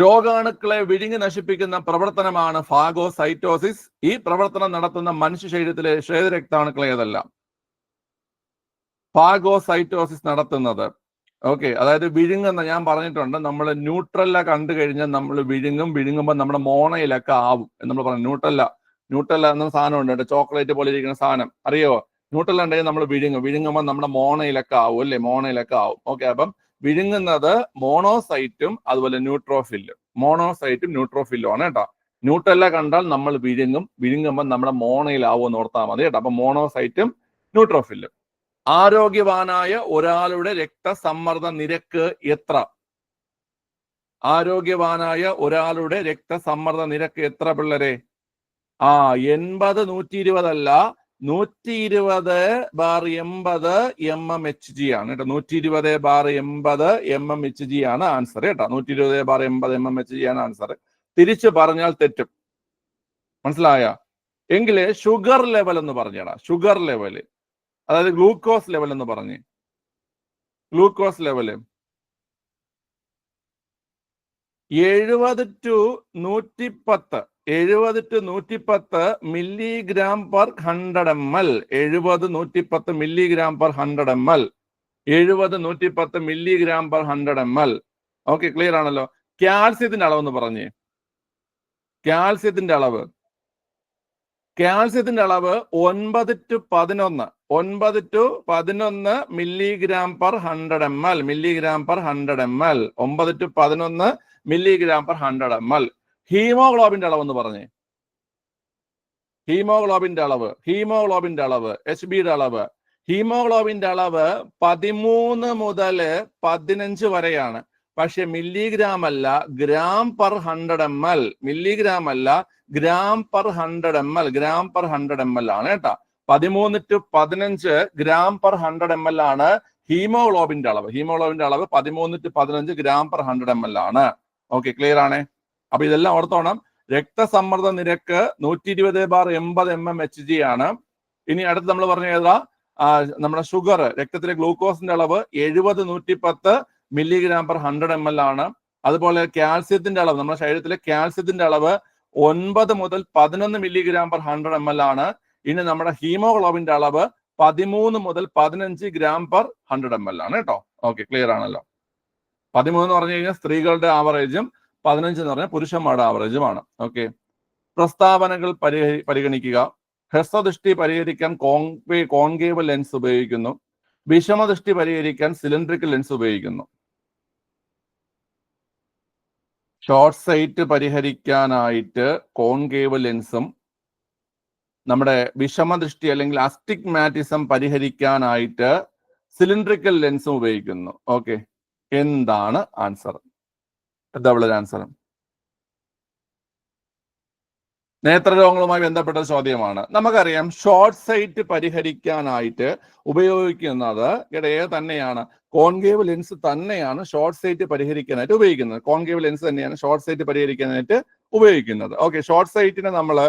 രോഗാണുക്കളെ വിഴുങ്ങി നശിപ്പിക്കുന്ന പ്രവർത്തനമാണ് ഫാഗോസൈറ്റോസിസ്. ഈ പ്രവർത്തനം നടത്തുന്ന മനുഷ്യ ശരീരത്തിലെ ശ്വേതരക്താണുക്കളെ ഏതെല്ലാം? ഫാഗോസൈറ്റോസിസ് നടത്തുന്നത്, ഓക്കെ, അതായത് വിഴുങ്ങുന്ന, ഞാൻ പറഞ്ഞിട്ടുണ്ട്, നമ്മൾ ന്യൂട്രല്ല കണ്ടു കഴിഞ്ഞാൽ നമ്മൾ വിഴുങ്ങുമ്പോൾ നമ്മുടെ മോണയിലൊക്കെ ആവും എന്ന് നമ്മൾ പറഞ്ഞു. ന്യൂട്രല്ല എന്ന സാധനം ഉണ്ട്, ചോക്ലേറ്റ് പോലെ ഇരിക്കുന്ന സാധനം, അറിയോ? ന്യൂട്രല്ല ഉണ്ടെങ്കിൽ നമ്മൾ വിഴുങ്ങുമ്പോൾ നമ്മുടെ മോണയിലൊക്കെ ആവും അല്ലേ? മോണയിലൊക്കെ ആവും. ഓക്കെ, അപ്പം വിഴുങ്ങുന്നത് മോണോസൈറ്റും അതുപോലെ ന്യൂട്രോഫില്ലും. മോണോസൈറ്റും ന്യൂട്രോഫില്ലും ആണ് കേട്ടോ. ന്യൂട്രല്ല കണ്ടാൽ നമ്മൾ വിഴുങ്ങുമ്പോൾ നമ്മുടെ മോണയിലാവും എന്ന് ഓർത്താൽ മതി കേട്ടോ. അപ്പൊ മോണോസൈറ്റും ന്യൂട്രോഫില്ലും. ആരോഗ്യവാനായ ഒരാളുടെ രക്തസമ്മർദ്ദ നിരക്ക് എത്ര? ആരോഗ്യവാനായ ഒരാളുടെ രക്തസമ്മർദ്ദ നിരക്ക് എത്ര പിള്ളേരെ? 80/120 അല്ല, 120/80 mmHg ആണ് കേട്ടോ. 120/80 mmHg ആണ് ആൻസർ കേട്ടോ. 120/80 mmHg ആണ് ആൻസർ. തിരിച്ചു പറഞ്ഞാൽ തെറ്റും, മനസ്സിലായ? എങ്കില് ഷുഗർ ലെവൽ എന്ന് പറഞ്ഞാടാ. ഷുഗർ ലെവല്, അതായത് ഗ്ലൂക്കോസ് ലെവൽ എന്ന് പറഞ്ഞ്. Glucose level 70-110 milligram per 100 ml. 70-110 milligram per 100 ml. 70-110 milligram per 100 ml. Okay, clear ആണല്ലോ. കാൽസ്യത്തിന്റെ അളവ് എന്ന് പറഞ്ഞേ. കാൽസ്യത്തിന്റെ അളവ് 9-11 milligram per 100 ml. Milligram per 100 ml. 9-11 milligram per 100 ml. ഹീമോഗ്ലോബിന്റെ അളവ് എന്ന് പറഞ്ഞേ. ഹീമോഗ്ലോബിന്റെ അളവ് Hbയുടെ അളവ്. ഹീമോഗ്ലോബിന്റെ അളവ് 13 മുതൽ 15 വരെയാണ്. പക്ഷെ മില്ലിഗ്രാം അല്ല, ഗ്രാം പെർ 100 ml. മില്ലിഗ്രാം അല്ല, gram per 100 ml. Gram per 100 ml ആണ് കേട്ടോ. 13-15 ഗ്രാം പെർ 100 ml ആണ് ഹീമോഗ്ലോബിന്റെ അളവ്. ഹീമോഗ്ലോബിന്റെ അളവ് 13-15 ഗ്രാം പെർ 100 ml ആണ്. ഓക്കെ, ക്ലിയർ ആണ്? അപ്പൊ ഇതെല്ലാം ഓർത്തോണം. രക്തസമ്മർദ്ദ നിരക്ക് 120/80 mmHg ആണ്. ഇനി അടുത്ത് നമ്മൾ പറഞ്ഞ ഏതാ? നമ്മുടെ ഷുഗർ, രക്തത്തിലെ ഗ്ലൂക്കോസിന്റെ അളവ് 70-110 മില്ലിഗ്രാം പെർ 100 ml ആണ്. അതുപോലെ കാൽസ്യത്തിന്റെ അളവ്, നമ്മുടെ ശരീരത്തിലെ കാൽസ്യത്തിന്റെ അളവ് 9 മുതൽ 11 മില്ലിഗ്രാം പെർ 100 ml ആണ്. ഇനി നമ്മുടെ ഹീമോഗ്ലോബിന്റെ അളവ് 13 മുതൽ 15 ഗ്രാം പെർ 100 ml ആണ് കേട്ടോ. ഓക്കെ, ക്ലിയർ ആണല്ലോ. 13 എന്ന് പറഞ്ഞു കഴിഞ്ഞാൽ സ്ത്രീകളുടെ ആവറേജും 15 എന്ന് പറഞ്ഞാൽ പുരുഷന്മാരുടെ ആവറേജുമാണ്. ഓക്കെ, പ്രസ്താവനകൾ പരിഗണിക്കുക. ഹ്രസ്വദൃഷ്ടി പരിഹരിക്കാൻ കോൺകേവ് ലെൻസ് ഉപയോഗിക്കുന്നു. വിഷമദൃഷ്ടി പരിഹരിക്കാൻ സിലിണ്ടറിക്കൽ ലെൻസ് ഉപയോഗിക്കുന്നു. ഷോർട്ട് സൈറ്റ് പരിഹരിക്കാനായിട്ട് കോൺകേവ് ലെൻസും നമ്മുടെ വിഷമദൃഷ്ടി അല്ലെങ്കിൽ അസ്റ്റിഗ്മാറ്റിസം പരിഹരിക്കാനായിട്ട് സിലിണ്ടറിക്കൽ ലെൻസും ഉപയോഗിക്കുന്നു. ഓക്കെ, എന്താണ് ആൻസർ? എന്താ ആൻസർ? നേത്രരോഗങ്ങളുമായി ബന്ധപ്പെട്ട ചോദ്യമാണ്. നമുക്കറിയാം ഷോർട്ട് സൈറ്റ് പരിഹരിക്കാനായിട്ട് ഉപയോഗിക്കുന്നത് തന്നെയാണ്, കോൺകേവ് ലെൻസ് തന്നെയാണ് ഷോർട്ട് സൈറ്റ് പരിഹരിക്കാനായിട്ട് ഉപയോഗിക്കുന്നത്. കോൺകേവ് ലെൻസ് തന്നെയാണ് ഷോർട്ട് സൈറ്റ് പരിഹരിക്കാനായിട്ട് ഉപയോഗിക്കുന്നത്. ഓക്കെ, ഷോർട്ട് സൈറ്റിനെ നമ്മൾ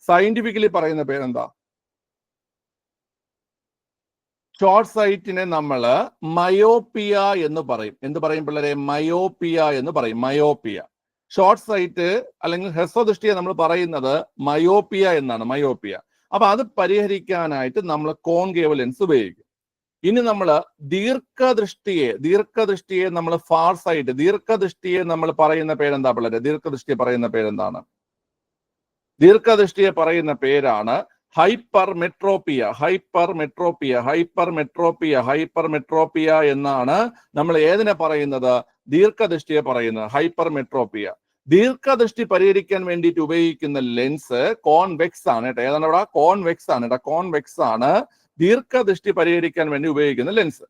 സയന്റിഫിക്കലി പറയുന്ന പേരെന്താ? ഷോർട്ട് സൈറ്റിനെ നമ്മൾ മയോപ്പിയ എന്ന് പറയും. എന്ത് പറയും പിള്ളേരെ? മയോപ്പിയ എന്ന് പറയും. മയോപ്പിയ. ഷോർട്ട് സൈറ്റ് അല്ലെങ്കിൽ ഹ്രസ്വദൃഷ്ടിയെ നമ്മൾ പറയുന്നത് മയോപ്പിയ എന്നാണ്. മയോപ്പിയ. അപ്പൊ അത് പരിഹരിക്കാനായിട്ട് നമ്മൾ കോൺകേവ് ലെൻസ് ഉപയോഗിക്കും. ഇനി നമ്മൾ ദീർഘദൃഷ്ടിയെ നമ്മൾ ഫാർ സൈറ്റ്, ദീർഘദൃഷ്ടിയെ നമ്മൾ പറയുന്ന പേരെന്താ പിള്ളേരെ? ദീർഘദൃഷ്ടിയെ പറയുന്ന പേരെന്താണ്? ദീർഘദൃഷ്ടിയെ പറയുന്ന പേരാണ് ഹൈപ്പർമെട്രോപ്പിയ. ഹൈപ്പർമെട്രോപ്പിയ എന്നാണ് നമ്മൾ ഏതിനെ പറയുന്നത്? ദീർഘദൃഷ്ടിയെ പറയുന്നത് ഹൈപ്പർമെട്രോപ്പിയ. ദീർഘദൃഷ്ടി പരിഹരിക്കാൻ വേണ്ടിയിട്ട് ഉപയോഗിക്കുന്ന ലെൻസ് കോൺവെക്സ് ആണ് കേട്ടോ. ഏതാണ് ഇവിടെ? കോൺവെക്സ് ആണ് ദീർഘദൃഷ്ടി പരിഹരിക്കാൻ വേണ്ടി ഉപയോഗിക്കുന്ന ലെൻസ്.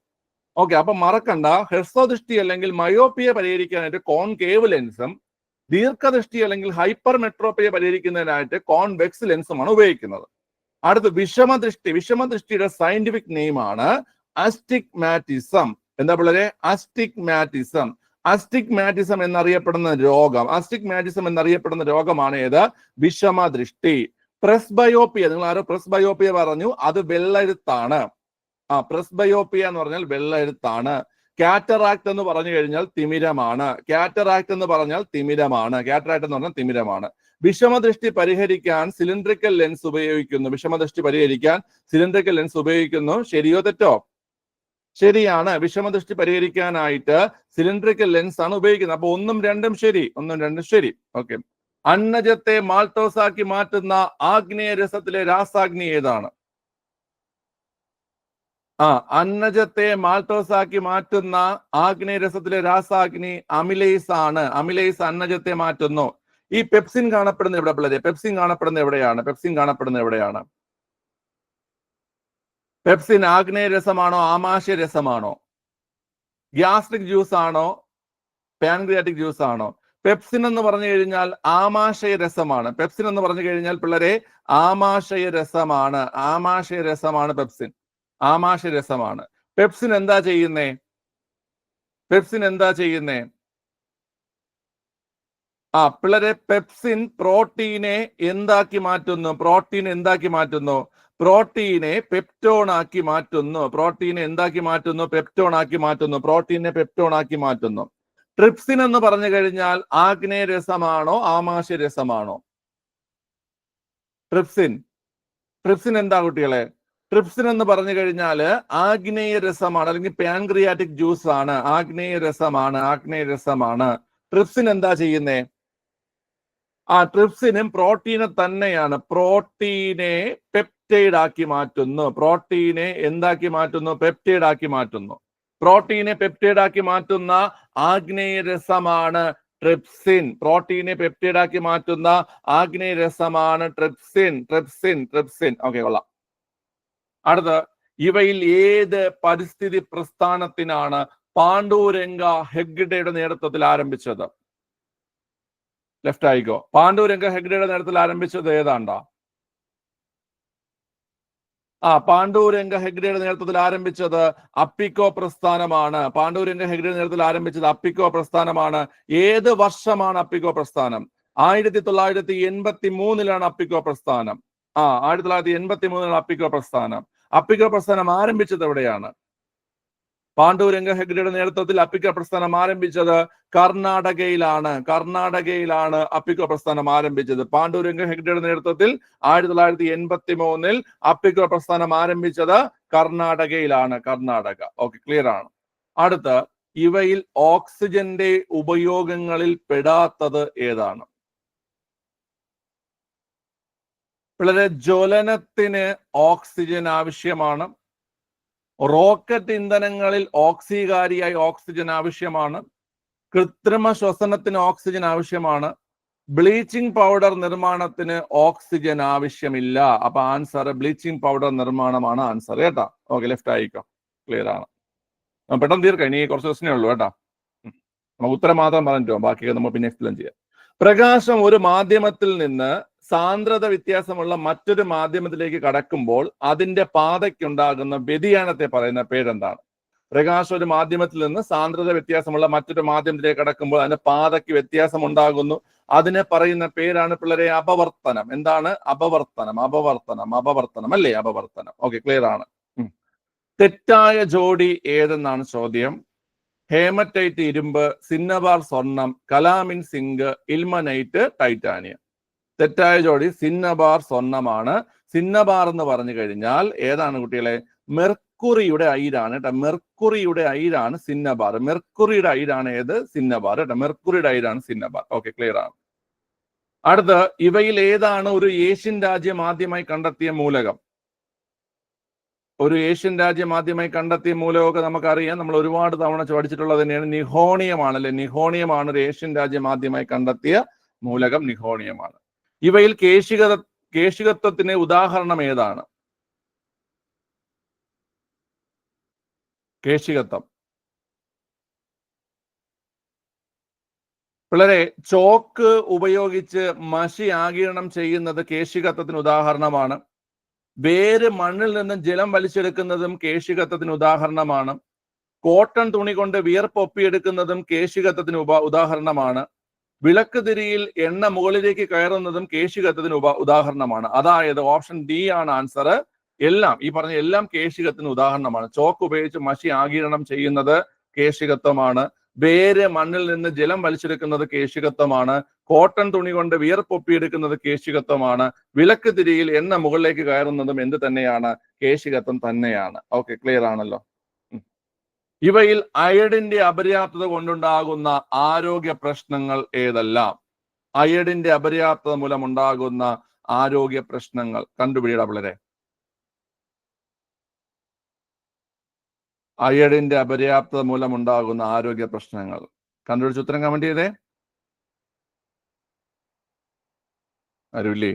ഓക്കെ, അപ്പൊ മറക്കണ്ട, ഹ്രസ്വദൃഷ്ടി അല്ലെങ്കിൽ മയോപ്പിയ പരിഹരിക്കാനായിട്ട് കോൺകേവ് ലെൻസും ദീർഘദൃഷ്ടി അല്ലെങ്കിൽ ഹൈപ്പർമെട്രോപ്പിയ പരിഹരിക്കുന്നതിനായിട്ട് കോൺവെക്സ് ലെൻസുമാണ് ഉപയോഗിക്കുന്നത്. അടുത്ത് വിഷമദൃഷ്ടിയുടെ സയന്റിഫിക് നെയിം ആണ് അസ്റ്റിഗ്മാറ്റിസം. എന്താ പിള്ളേരെ? അസ്റ്റിഗ്മാറ്റിസം എന്നറിയപ്പെടുന്ന രോഗമാണ് ഏത്? വിഷമദൃഷ്ടി. പ്രസ്ബയോപ്പിയ, നിങ്ങൾ ആരോ പ്രസ്ബയോപ്പിയ പറഞ്ഞു, അത് വെള്ളെഴുത്താണ്. പ്രസ്ബയോപ്പിയ എന്ന് പറഞ്ഞാൽ വെള്ളെഴുത്താണ്. കാറ്ററാക്ട് എന്ന് പറഞ്ഞു കഴിഞ്ഞാൽ തിമിരമാണ്. കാറ്ററാക്ട് എന്ന് പറഞ്ഞാൽ തിമിരമാണ്. വിഷമദൃഷ്ടി പരിഹരിക്കാൻ സിലിണ്ടറിക്കൽ ലെൻസ് ഉപയോഗിക്കുന്നു. ശരിയോ തെറ്റോ? ശരിയാണ്. വിഷമദൃഷ്ടി പരിഹരിക്കാനായിട്ട് സിലിണ്ടറിക്കൽ ലെൻസ് ആണ് ഉപയോഗിക്കുന്നത്. അപ്പൊ 1 ഉം 2 ശരി. ഓക്കെ. അന്നജത്തെ മാൾട്ടോസാക്കി മാറ്റുന്ന ആഗ്നേയരസത്തിലെ രാസാഗ്നി ഏതാണ്? അന്നജത്തെ മാൾട്ടോസാക്കി മാറ്റുന്ന ആഗ്നേയരസത്തിലെ രാസാഗ്നി അമിലേസ് ആണ്. അമിലേസ് അന്നജത്തെ മാറ്റുന്നു. ഈ പെപ്സിൻ കാണപ്പെടുന്ന എവിടെ പിള്ളേരെ? പെപ്സിൻ കാണപ്പെടുന്ന എവിടെയാണ്? പെപ്സിൻ ആഗ്നേയരസമാണോ ആമാശയ രസമാണോ? ഗ്യാസ്ട്രിക് ജ്യൂസ് ആണോ പാൻക്രിയാറ്റിക് ജ്യൂസ് ആണോ? പെപ്സിൻ എന്ന് പറഞ്ഞു കഴിഞ്ഞാൽ ആമാശയ രസമാണ്. പിള്ളേരെ ആമാശയ രസമാണ് പെപ്സിൻ. പെപ്സിൻ എന്താ ചെയ്യുന്നേ? പിള്ളേരെ പെപ്സിൻ പ്രോട്ടീനെ എന്താക്കി മാറ്റുന്നു? പ്രോട്ടീനെ പെപ്റ്റോൺ ആക്കി മാറ്റുന്നു. ട്രിപ്സിൻ എന്ന് പറഞ്ഞു കഴിഞ്ഞാൽ ആഗ്നേയ രസമാണോ ആമാശയ രസമാണോ? ട്രിപ്സിൻ എന്താ കുട്ടികളെ? ട്രിപ്സിൻ എന്ന് പറഞ്ഞു കഴിഞ്ഞാല് ആഗ്നേയ രസമാണ്, അല്ലെങ്കിൽ പാൻക്രിയാറ്റിക് ജ്യൂസ് ആണ്. ആഗ്നേയ രസമാണ്. ട്രിപ്സിൻ എന്താ ചെയ്യുന്നേ? ട്രിപ്സിനും പ്രോട്ടീനെ തന്നെയാണ്. പ്രോട്ടീനെ പെപ്റ്റൈഡ് ആക്കി മാറ്റുന്നു. പ്രോട്ടീനെ പെപ്റ്റൈഡ് ആക്കി മാറ്റുന്ന ആഗ്നേയ രസമാണ് ട്രിപ്സിൻ. ട്രിപ്സിൻ. ഓക്കെ, കൊള്ളാം. അടുത്ത്, ഇവയിൽ ഏത് പരിസ്ഥിതി പ്രസ്ഥാനത്തിനാണ് പാണ്ഡുരംഗ ഹെഗ്ഡെയുടെ നേതൃത്വത്തിൽ ആരംഭിച്ചത്? ലെഫ്റ്റ് ആയിക്കോ. പാണ്ഡുരംഗ ഹെഗ്ഡെയുടെ നേതൃത്വത്തിൽ ആരംഭിച്ചത് ഏതാണ്ടാ? പാണ്ഡുരംഗ ഹെഗ്ഡെയുടെ നേതൃത്വത്തിൽ ആരംഭിച്ചത് അപ്പിക്കോ പ്രസ്ഥാനമാണ്. ഏത് വർഷമാണ് അപ്പിക്കോ പ്രസ്ഥാനം? 1983 അപ്പിക്കോ പ്രസ്ഥാനം. 1983 അപ്പിക്കോ പ്രസ്ഥാനം ആരംഭിച്ചത് എവിടെയാണ്? പാണ്ഡുരംഗ ഹെഗ്ഡെയുടെ നേതൃത്വത്തിൽ അപ്പിക്കോ പ്രസ്ഥാനം ആരംഭിച്ചത് കർണാടകയിലാണ്. അപ്പിക്കോ പ്രസ്ഥാനം ആരംഭിച്ചത് പാണ്ഡുരംഗ ഹെഗ്ഡെയുടെ നേതൃത്വത്തിൽ 1983 അപ്പിക്കോ പ്രസ്ഥാനം ആരംഭിച്ചത് കർണാടകയിലാണ്. ഓക്കെ, ക്ലിയർ ആണ്. അടുത്ത്, ഇവയിൽ ഓക്സിജന്റെ ഉപയോഗങ്ങളിൽ പെടാത്തത് ഏതാണ്? പിള്ളേരെ, ജ്വലനത്തിന് ഓക്സിജൻ ആവശ്യമാണ്. റോക്കറ്റ് ഇന്ധനങ്ങളിൽ ഓക്സികാരിയായി ഓക്സിജൻ ആവശ്യമാണ്. കൃത്രിമ ശ്വസനത്തിന് ഓക്സിജൻ ആവശ്യമാണ്. ബ്ലീച്ചിങ് പൗഡർ നിർമ്മാണത്തിന് ഓക്സിജൻ ആവശ്യമില്ല. അപ്പൊ ആൻസർ ബ്ലീച്ചിങ് പൗഡർ നിർമ്മാണമാണ് ആൻസർ കേട്ടോ. ഓക്കെ, ലെഫ്റ്റ് ആയിക്കോ. ക്ലിയർ ആണ്. പെട്ടെന്ന് തീർക്കാം, ഇനി കുറച്ച് ദിവസമേ ഉള്ളൂ കേട്ടോ. നമുക്ക് ഉത്തരം മാത്രം പറഞ്ഞിട്ടോ, ബാക്കിയൊക്കെ നമ്മൾ പിന്നെ എക്സ്പ്ലെയിൻ ചെയ്യാം. പ്രകാശം ഒരു മാധ്യമത്തിൽ നിന്ന് സാന്ദ്രത വ്യത്യാസമുള്ള മറ്റൊരു മാധ്യമത്തിലേക്ക് കടക്കുമ്പോൾ അതിന്റെ പാതയ്ക്കുണ്ടാകുന്ന വ്യതിയാനത്തെ പറയുന്ന പേരെന്താണ്? പ്രകാശം ഒരു മാധ്യമത്തിൽ നിന്ന് സാന്ദ്രത വ്യത്യാസമുള്ള മറ്റൊരു മാധ്യമത്തിലേക്ക് കടക്കുമ്പോൾ അതിന്റെ പാതയ്ക്ക് വ്യത്യാസം ഉണ്ടാകുന്നു. അതിനെ പറയുന്ന പേരാണ് പിള്ളേരെ അപവർത്തനം. എന്താണ്? അപവർത്തനം അല്ലേ? അപവർത്തനം. ഓക്കെ, ക്ലിയർ ആണ്. തെറ്റായ ജോഡി ഏതെന്നാണ് ചോദ്യം. ഹേമറ്റൈറ്റ് ഇരുമ്പ്, സിന്നബാർ സ്വർണം, കലാമിൻ സിങ്ക്, ഇൽമനൈറ്റ് ടൈറ്റാനിയം. തെറ്റായ ജോഡി സിന്നബാർ സ്വർണമാണ്. സിന്നബാർ എന്ന് പറഞ്ഞു കഴിഞ്ഞാൽ ഏതാണ് കുട്ടികളെ? മെർക്കുറിയുടെ അയിരാണ് കേട്ടോ. മെർക്കുറിയുടെ അയിരാണ് സിന്നബാർ. മെർക്കുറിയുടെ അയിരാണ് ഏത്? സിന്നബാർ കേട്ടോ. മെർക്കുറിയുടെ അയിരാണ് സിന്നബാർ. ഓക്കെ, ക്ലിയർ ആണ്. അടുത്ത്, ഇവയിൽ ഏതാണ് ഒരു ഏഷ്യൻ രാജ്യം ആദ്യമായി കണ്ടെത്തിയ മൂലകം? ഒരു ഏഷ്യൻ രാജ്യം ആദ്യമായി കണ്ടെത്തിയ മൂലകമൊക്കെ നമുക്കറിയാം, നമ്മൾ ഒരുപാട് തവണ പഠിച്ചിട്ടുള്ളത് തന്നെയാണ്. നിഹോണിയമാണല്ലേ, നിഹോണിയമാണ് ഒരു ഏഷ്യൻ രാജ്യം ആദ്യമായി കണ്ടെത്തിയ മൂലകം. നിഹോണിയമാണ്. ഇവയിൽ കേശികത്വത്തിന് ഉദാഹരണം ഏതാണ്? കേശികത്വം. പിള്ളേരെ, ചോക്ക് ഉപയോഗിച്ച് മഷി ആഗിരണം ചെയ്യുന്നത് കേശികത്വത്തിന് ഉദാഹരണമാണ്. വേര് മണ്ണിൽ നിന്നും ജലം വലിച്ചെടുക്കുന്നതും കേശികത്വത്തിന് ഉദാഹരണമാണ്. കോട്ടൺ തുണി കൊണ്ട് വിയർപ്പ് ഒപ്പിയെടുക്കുന്നതും കേശികത്വത്തിന് ഉദാഹരണമാണ്. വിളക്ക് തിരിയിൽ എണ്ണ മുകളിലേക്ക് കയറുന്നതും കേശികത്വത്തിന് ഉദാഹരണമാണ്. അതായത് ഓപ്ഷൻ ഡി ആണ് ആൻസർ. എല്ലാം ഈ പറഞ്ഞ എല്ലാം കേശികത്തിന് ഉദാഹരണമാണ്. ചോക്ക് ഉപയോഗിച്ച് മഷി ആഗിരണം ചെയ്യുന്നത് കേശികത്വമാണ്. വേര് മണ്ണിൽ നിന്ന് ജലം വലിച്ചെടുക്കുന്നത് കേശികത്വമാണ്. കോട്ടൺ തുണി കൊണ്ട് വിയർപ്പൊപ്പിയെടുക്കുന്നത് കേശികത്വമാണ്. വിളക്ക് തിരിയിൽ എണ്ണ മുകളിലേക്ക് കയറുന്നതും എന്ത് തന്നെയാണ്? കേശികത്വം തന്നെയാണ്. ഓക്കെ, ക്ലിയർ ആണല്ലോ. ഇവയിൽ അയഡിന്റെ അപര്യാപ്തത കൊണ്ടുണ്ടാകുന്ന ആരോഗ്യ പ്രശ്നങ്ങൾ ഏതെല്ലാം? അയഡിന്റെ അപര്യാപ്തത മൂലമുണ്ടാകുന്ന ആരോഗ്യ പ്രശ്നങ്ങൾ കണ്ടുപിടിയുടെ പിള്ളേരെ. അയഡിന്റെ അപര്യാപ്തത മൂലമുണ്ടാകുന്ന ആരോഗ്യ പ്രശ്നങ്ങൾ കണ്ടുപിടിച്ച് ഉത്തരം കമന്റ് ചെയ്തേ. ആരുമില്ലേ?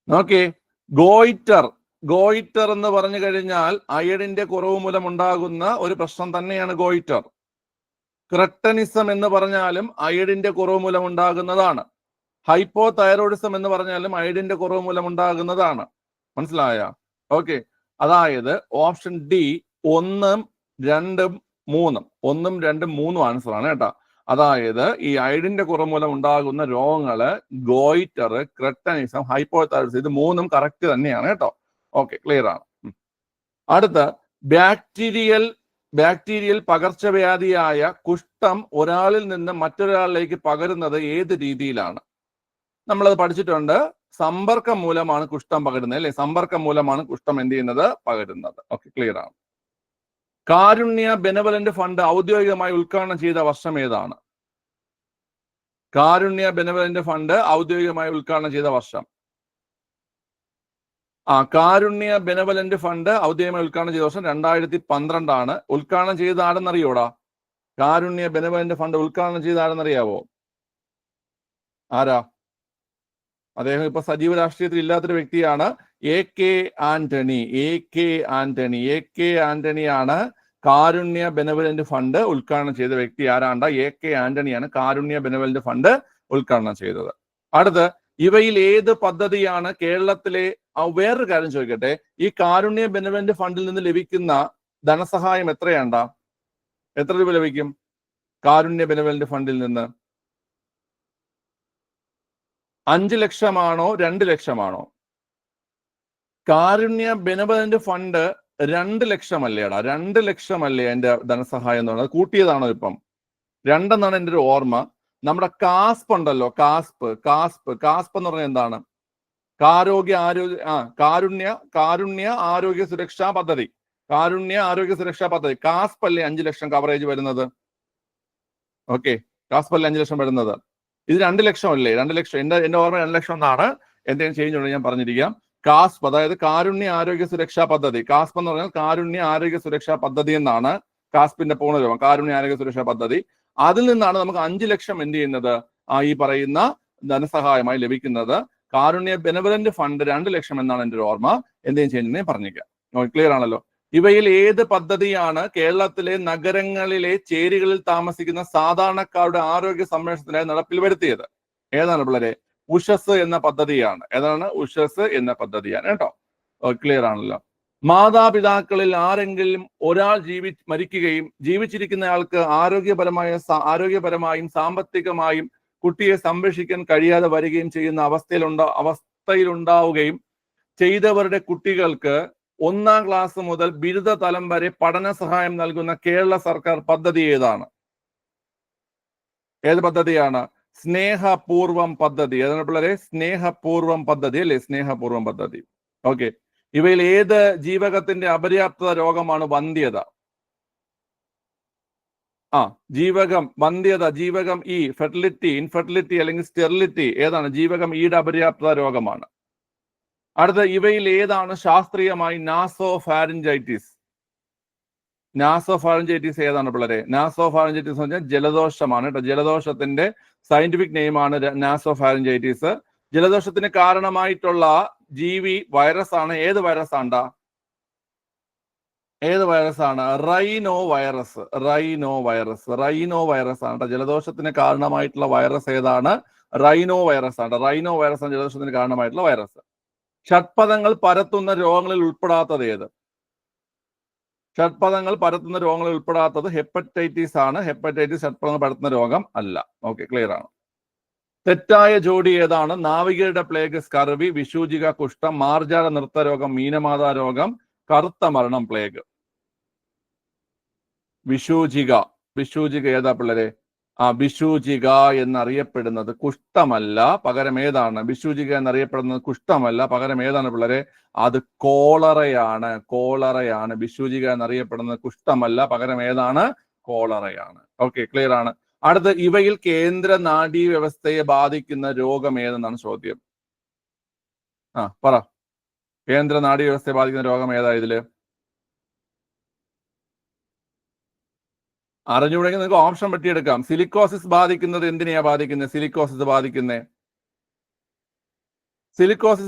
നോക്കേ, ഗോയിറ്റർ എന്ന് പറഞ്ഞു കഴിഞ്ഞാൽ അയഡിന്റെ കുറവ് മൂലമുണ്ടാകുന്ന ഒരു പ്രശ്നം തന്നെയാണ് ഗോയിറ്റർ. ക്രെട്ടനിസം എന്ന് പറഞ്ഞാലും അയഡിന്റെ കുറവ് മൂലമുണ്ടാകുന്നതാണ്. ഹൈപ്പോ തൈറോയിഡിസം എന്ന് പറഞ്ഞാലും അയഡിന്റെ കുറവ് മൂലമുണ്ടാകുന്നതാണ്. മനസ്സിലായ? ഓക്കെ, അതായത് ഓപ്ഷൻ ഡി 1, 2, 3. 1, 2, 3 ആൻസർ ആണ് കേട്ടോ. അതായത് ഈ അയഡിന്റെ കുറവ് മൂലം ഉണ്ടാകുന്ന രോഗങ്ങള് ഗോയിറ്റർ, ക്രെട്ടനിസം, ഹൈപ്പോതൈറോയിഡിസം, ഇത് 3ഉം കറക്റ്റ് തന്നെയാണ് കേട്ടോ. ഓക്കെ, ക്ലിയർ ആണ്. അടുത്ത, ബാക്ടീരിയൽ പകർച്ചവ്യാധിയായ കുഷ്ഠം ഒരാളിൽ നിന്ന് മറ്റൊരാളിലേക്ക് പകരുന്നത് ഏത് രീതിയിലാണ്? നമ്മളത് പഠിച്ചിട്ടുണ്ട്. സമ്പർക്കം മൂലമാണ് കുഷ്ഠം പകരുന്നത് അല്ലെ? സമ്പർക്കം മൂലമാണ് കുഷ്ഠം എന്ത് ചെയ്യുന്നത്? പകരുന്നത്. ഓക്കെ, ക്ലിയർ ആണ്. കാരുണ്യ ബെനവലന്റ് ഫണ്ട് ഔദ്യോഗികമായി ഉദ്ഘാടനം ചെയ്ത വർഷം ഏതാണ്? കാരുണ്യ ബെനവലന്റ് ഫണ്ട് ഔദ്യോഗികമായി ഉദ്ഘാടനം ചെയ്ത വർഷം. കാരുണ്യ ബെനവലന്റ് ഫണ്ട് ഔദ്യോഗികമായി ഉദ്ഘാടനം ചെയ്ത വർഷം 2012 ആണ്. ഉദ്ഘാടനം ചെയ്ത ആരെന്നറിയോടാ? കാരുണ്യ ബെനവലന്റ് ഫണ്ട് ഉദ്ഘാടനം ചെയ്ത ആരെന്നറിയാവോ? ആരാ? അദ്ദേഹം ഇപ്പൊ സജീവ രാഷ്ട്രീയത്തിൽ ഇല്ലാത്തൊരു വ്യക്തിയാണ്. AK ആന്റണിയാണ് കാരുണ്യ ബെനവലന്റ് ഫണ്ട് ഉദ്ഘാടനം ചെയ്ത വ്യക്തി. ആരാണ്ട? AK ആന്റണിയാണ് കാരുണ്യ ബെനവലന്റ് ഫണ്ട് ഉദ്ഘാടനം ചെയ്തത്. അടുത്ത്, ഇവയിൽ ഏത് പദ്ധതിയാണ് കേരളത്തിലെ? വേറൊരു കാര്യം ചോദിക്കട്ടെ, ഈ കാരുണ്യ ബെനവലന്റ് ഫണ്ടിൽ നിന്ന് ലഭിക്കുന്ന ധനസഹായം എത്രയാണ്ട? എത്ര രൂപ ലഭിക്കും കാരുണ്യ ബെനവലന്റ് ഫണ്ടിൽ നിന്ന്? 5 ലക്ഷമാണോ 2 ലക്ഷമാണോ? കാരുണ്യ ബെനവലന്റ് ഫണ്ട് 2 ലക്ഷമല്ലേടാ? 2 ലക്ഷമല്ലേ അതിന്റെ ധനസഹായം എന്ന് പറയുന്നത്? കൂട്ടിയതാണോ ഇപ്പം? 2 എന്നാണ് എൻ്റെ ഒരു ഓർമ്മ. നമ്മുടെ കാസ്പ് ഉണ്ടല്ലോ, കാസ്പ് എന്ന് പറഞ്ഞാൽ എന്താണ്? കാരുണ്യ ആരോഗ്യ സുരക്ഷാ പദ്ധതി. കാരുണ്യ ആരോഗ്യ സുരക്ഷാ പദ്ധതി കാസ്പ് അല്ലേ 5 ലക്ഷം കവറേജ് വരുന്നത്? ഓക്കെ, കാസ്പ് അല്ലേ 5 ലക്ഷം വരുന്നത്? ഇത് 2 ലക്ഷം അല്ലേ? 2 ലക്ഷം എന്റെ ഓർമ്മ 2 ലക്ഷം എന്നാണ്. എന്തെങ്കിലും ചേഞ്ച് ഉണ്ടെങ്കിൽ ഞാൻ പറഞ്ഞിരിക്കാം. കാസ്പ്, അതായത് കാരുണ്യ ആരോഗ്യ സുരക്ഷാ പദ്ധതി. കാസ്പ് എന്ന് പറഞ്ഞാൽ കാരുണ്യ ആരോഗ്യ സുരക്ഷാ പദ്ധതി എന്നാണ് കാസ്പിന്റെ പൂർണ്ണരൂപം, കാരുണ്യ ആരോഗ്യ സുരക്ഷാ പദ്ധതി. അതിൽ നിന്നാണ് നമുക്ക് 5 ലക്ഷം എന്ത് ചെയ്യുന്നത്? ഈ പറയുന്ന ധനസഹായമായി ലഭിക്കുന്നത്. കാരുണ്യ ബെനവലന്റ് ഫണ്ട് 2 ലക്ഷം എന്നാണ് എൻ്റെ ഒരു ഓർമ്മ. എന്തെങ്കിലും ചേഞ്ച് ഉണ്ടെങ്കിൽ പറഞ്ഞിരിക്കാം. ക്ലിയർ ആണല്ലോ. ഇവയിൽ ഏത് പദ്ധതിയാണ് കേരളത്തിലെ നഗരങ്ങളിലെ ചേരികളിൽ താമസിക്കുന്ന സാധാരണക്കാരുടെ ആരോഗ്യ സംരക്ഷണത്തിനായി നടപ്പിൽ വരുത്തിയത്? ഏതാണ് പിള്ളേരെ? ഉഷസ് എന്ന പദ്ധതിയാണ്. ഏതാണ്? ഉഷസ് എന്ന പദ്ധതിയാണ് കേട്ടോ. ക്ലിയർ ആണല്ലോ. മാതാപിതാക്കളിൽ ആരെങ്കിലും ഒരാൾ മരിക്കുകയും ജീവിച്ചിരിക്കുന്നയാൾക്ക് ആരോഗ്യപരമായും സാമ്പത്തികമായും കുട്ടിയെ സംരക്ഷിക്കാൻ കഴിയാതെ വരികയും ചെയ്യുന്ന അവസ്ഥയിലുണ്ടാവുകയും ചെയ്തവരുടെ കുട്ടികൾക്ക് 1ാം ക്ലാസ് മുതൽ ബിരുദ തലം വരെ പഠന സഹായം നൽകുന്ന കേരള സർക്കാർ പദ്ധതി ഏതാണ്? ഏത് പദ്ധതിയാണ്? സ്നേഹപൂർവം പദ്ധതി. ഏതാണ് പിള്ളേരെ? സ്നേഹപൂർവം പദ്ധതി അല്ലേ? സ്നേഹപൂർവം പദ്ധതി. ഓക്കെ, ഇവയിൽ ഏത് ജീവകത്തിന്റെ അപര്യാപ്തത രോഗമാണ് വന്ധ്യത? ജീവകം വന്ധ്യത, ജീവകം ഇ, ഫെർട്ടിലിറ്റി, ഇൻഫെർട്ടിലിറ്റി അല്ലെങ്കിൽ സ്റ്റെറിലിറ്റി ഏതാണ്? ജീവകം ഇയുടെ അപര്യാപ്തത രോഗമാണ്. അടുത്ത, ഇവയിൽ ഏതാണ് ശാസ്ത്രീയമായി നാസോഫാരിഞ്ചൈറ്റിസ്? നാസോഫാരിഞ്ചൈറ്റിസ് ഏതാണ് പിള്ളേരെ? നാസോഫാരിഞ്ചൈറ്റിസ് എന്ന് പറഞ്ഞാൽ ജലദോഷമാണ് കേട്ടോ. ജലദോഷത്തിന്റെ സയന്റിഫിക് നെയിമാണ് നാസോഫാരിഞ്ചൈറ്റിസ്. ജലദോഷത്തിന് കാരണമായിട്ടുള്ള ജീവി വൈറസ് ആണ്. ഏത് വൈറസ് ആണ്ടാ? ഏത് വൈറസാണ്? Rhino virus. Rhino virus. Rhino virus ആണ് കേട്ടോ ജലദോഷത്തിന് കാരണമായിട്ടുള്ള വൈറസ്. ഏതാണ്? റൈനോ വൈറസ് ആണ്. റൈനോ വൈറസ് ആണ് ജലദോഷത്തിന് കാരണമായിട്ടുള്ള വൈറസ്. ഷഡ്പദങ്ങൾ പരത്തുന്ന രോഗങ്ങളിൽ ഉൾപ്പെടാത്തത് ഏത്? ഷഡ്പദങ്ങൾ പരത്തുന്ന രോഗങ്ങളിൽ ഉൾപ്പെടാത്തത് ഹെപ്പറ്റൈറ്റിസ് ആണ്. ഹെപ്പറ്റൈറ്റിസ് ഷഡ്പദങ്ങൾ പരത്തുന്ന രോഗം അല്ല. ഓക്കെ, ക്ലിയർ ആണ്. തെറ്റായ ജോഡി ഏതാണ്? നാവികരുടെ പ്ലേഗ് സ്കർവി, വിഷൂചിക കുഷ്ഠം, മാർജാര നൃത്തരോഗം, മീനമാതാ രോഗം, കറുത്ത മരണം പ്ലേഗ്. വിഷൂചിക. വിഷൂചിക ഏതാ പിള്ളേരെ? വിഷൂചിക എന്നറിയപ്പെടുന്നത് കുഷ്ഠമല്ല, പകരം ഏതാണ്? വിഷൂചിക എന്നറിയപ്പെടുന്നത് കുഷ്ഠമല്ല, പകരം ഏതാണ് പിള്ളേരെ? അത് കോളറയാണ്. കോളറയാണ്. വിഷൂചിക എന്നറിയപ്പെടുന്നത് കുഷ്ഠമല്ല, പകരം ഏതാണ്? കോളറയാണ്. ഓക്കെ, ക്ലിയർ ആണ്. അടുത്ത്, ഇവയിൽ കേന്ദ്ര നാഡീ വ്യവസ്ഥയെ ബാധിക്കുന്ന രോഗം ഏതെന്നാണ് ചോദ്യം. പറ. കേന്ദ്ര നാഡീ വ്യവസ്ഥയെ ബാധിക്കുന്ന രോഗം ഏതാ ഇതില്? അറിഞ്ഞുകൂടെങ്കിൽ നിങ്ങൾക്ക് ഓപ്ഷൻ വെട്ടിയെടുക്കാം. സിലിക്കോസിസ് ബാധിക്കുന്നത് എന്തിനെയാ ബാധിക്കുന്നത്? സിലിക്കോസിസ്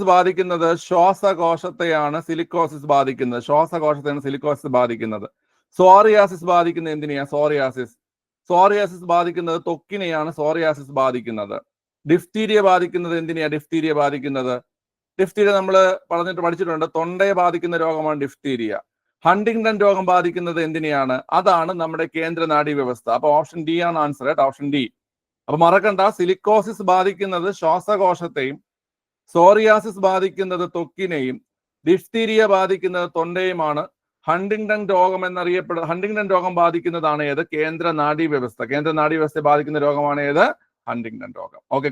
ബാധിക്കുന്നത് ശ്വാസകോശത്തെയാണ്. സിലിക്കോസിസ് ബാധിക്കുന്നത് ശ്വാസകോശത്തെയാണ് സിലിക്കോസിസ് ബാധിക്കുന്നത്. സോറിയാസിസ് ബാധിക്കുന്നത് എന്തിനെയാ? സോറിയാസിസ് ബാധിക്കുന്നത് ത്വക്കിനെയാണ്. സോറിയാസിസ് ബാധിക്കുന്നത്. ഡിഫ്തീരിയ ബാധിക്കുന്നത് എന്തിനെയാ? ഡിഫ്തീരിയ നമ്മൾ പഠിച്ചിട്ടുണ്ട്. തൊണ്ടയെ ബാധിക്കുന്ന രോഗമാണ് ഡിഫ്തീരിയ. ഹണ്ടിങ്ടൺ രോഗം ബാധിക്കുന്നത് എന്തിനെയാണ്? അതാണ് നമ്മുടെ കേന്ദ്ര നാഡീ വ്യവസ്ഥ. അപ്പൊ ഓപ്ഷൻ ഡി ആണ് ആൻസർ കേട്ടോ. Option D. അപ്പൊ മറക്കണ്ട, സിലിക്കോസിസ് ബാധിക്കുന്നത് ശ്വാസകോശത്തെയും, സോറിയാസിസ് ബാധിക്കുന്നത് ത്വക്കിനെയും, ഡിഫ്തീരിയ ബാധിക്കുന്നത് തൊണ്ടയുമാണ്. ഹണ്ടിങ്ടൺ രോഗം ബാധിക്കുന്നതാണ് ഏത്? കേന്ദ്ര നാഡീ വ്യവസ്ഥ. കേന്ദ്ര നാഡീ വ്യവസ്ഥയെ ബാധിക്കുന്ന രോഗമാണ് ഏത്? ഹണ്ടിങ്ടൺ രോഗം. ഓക്കെ.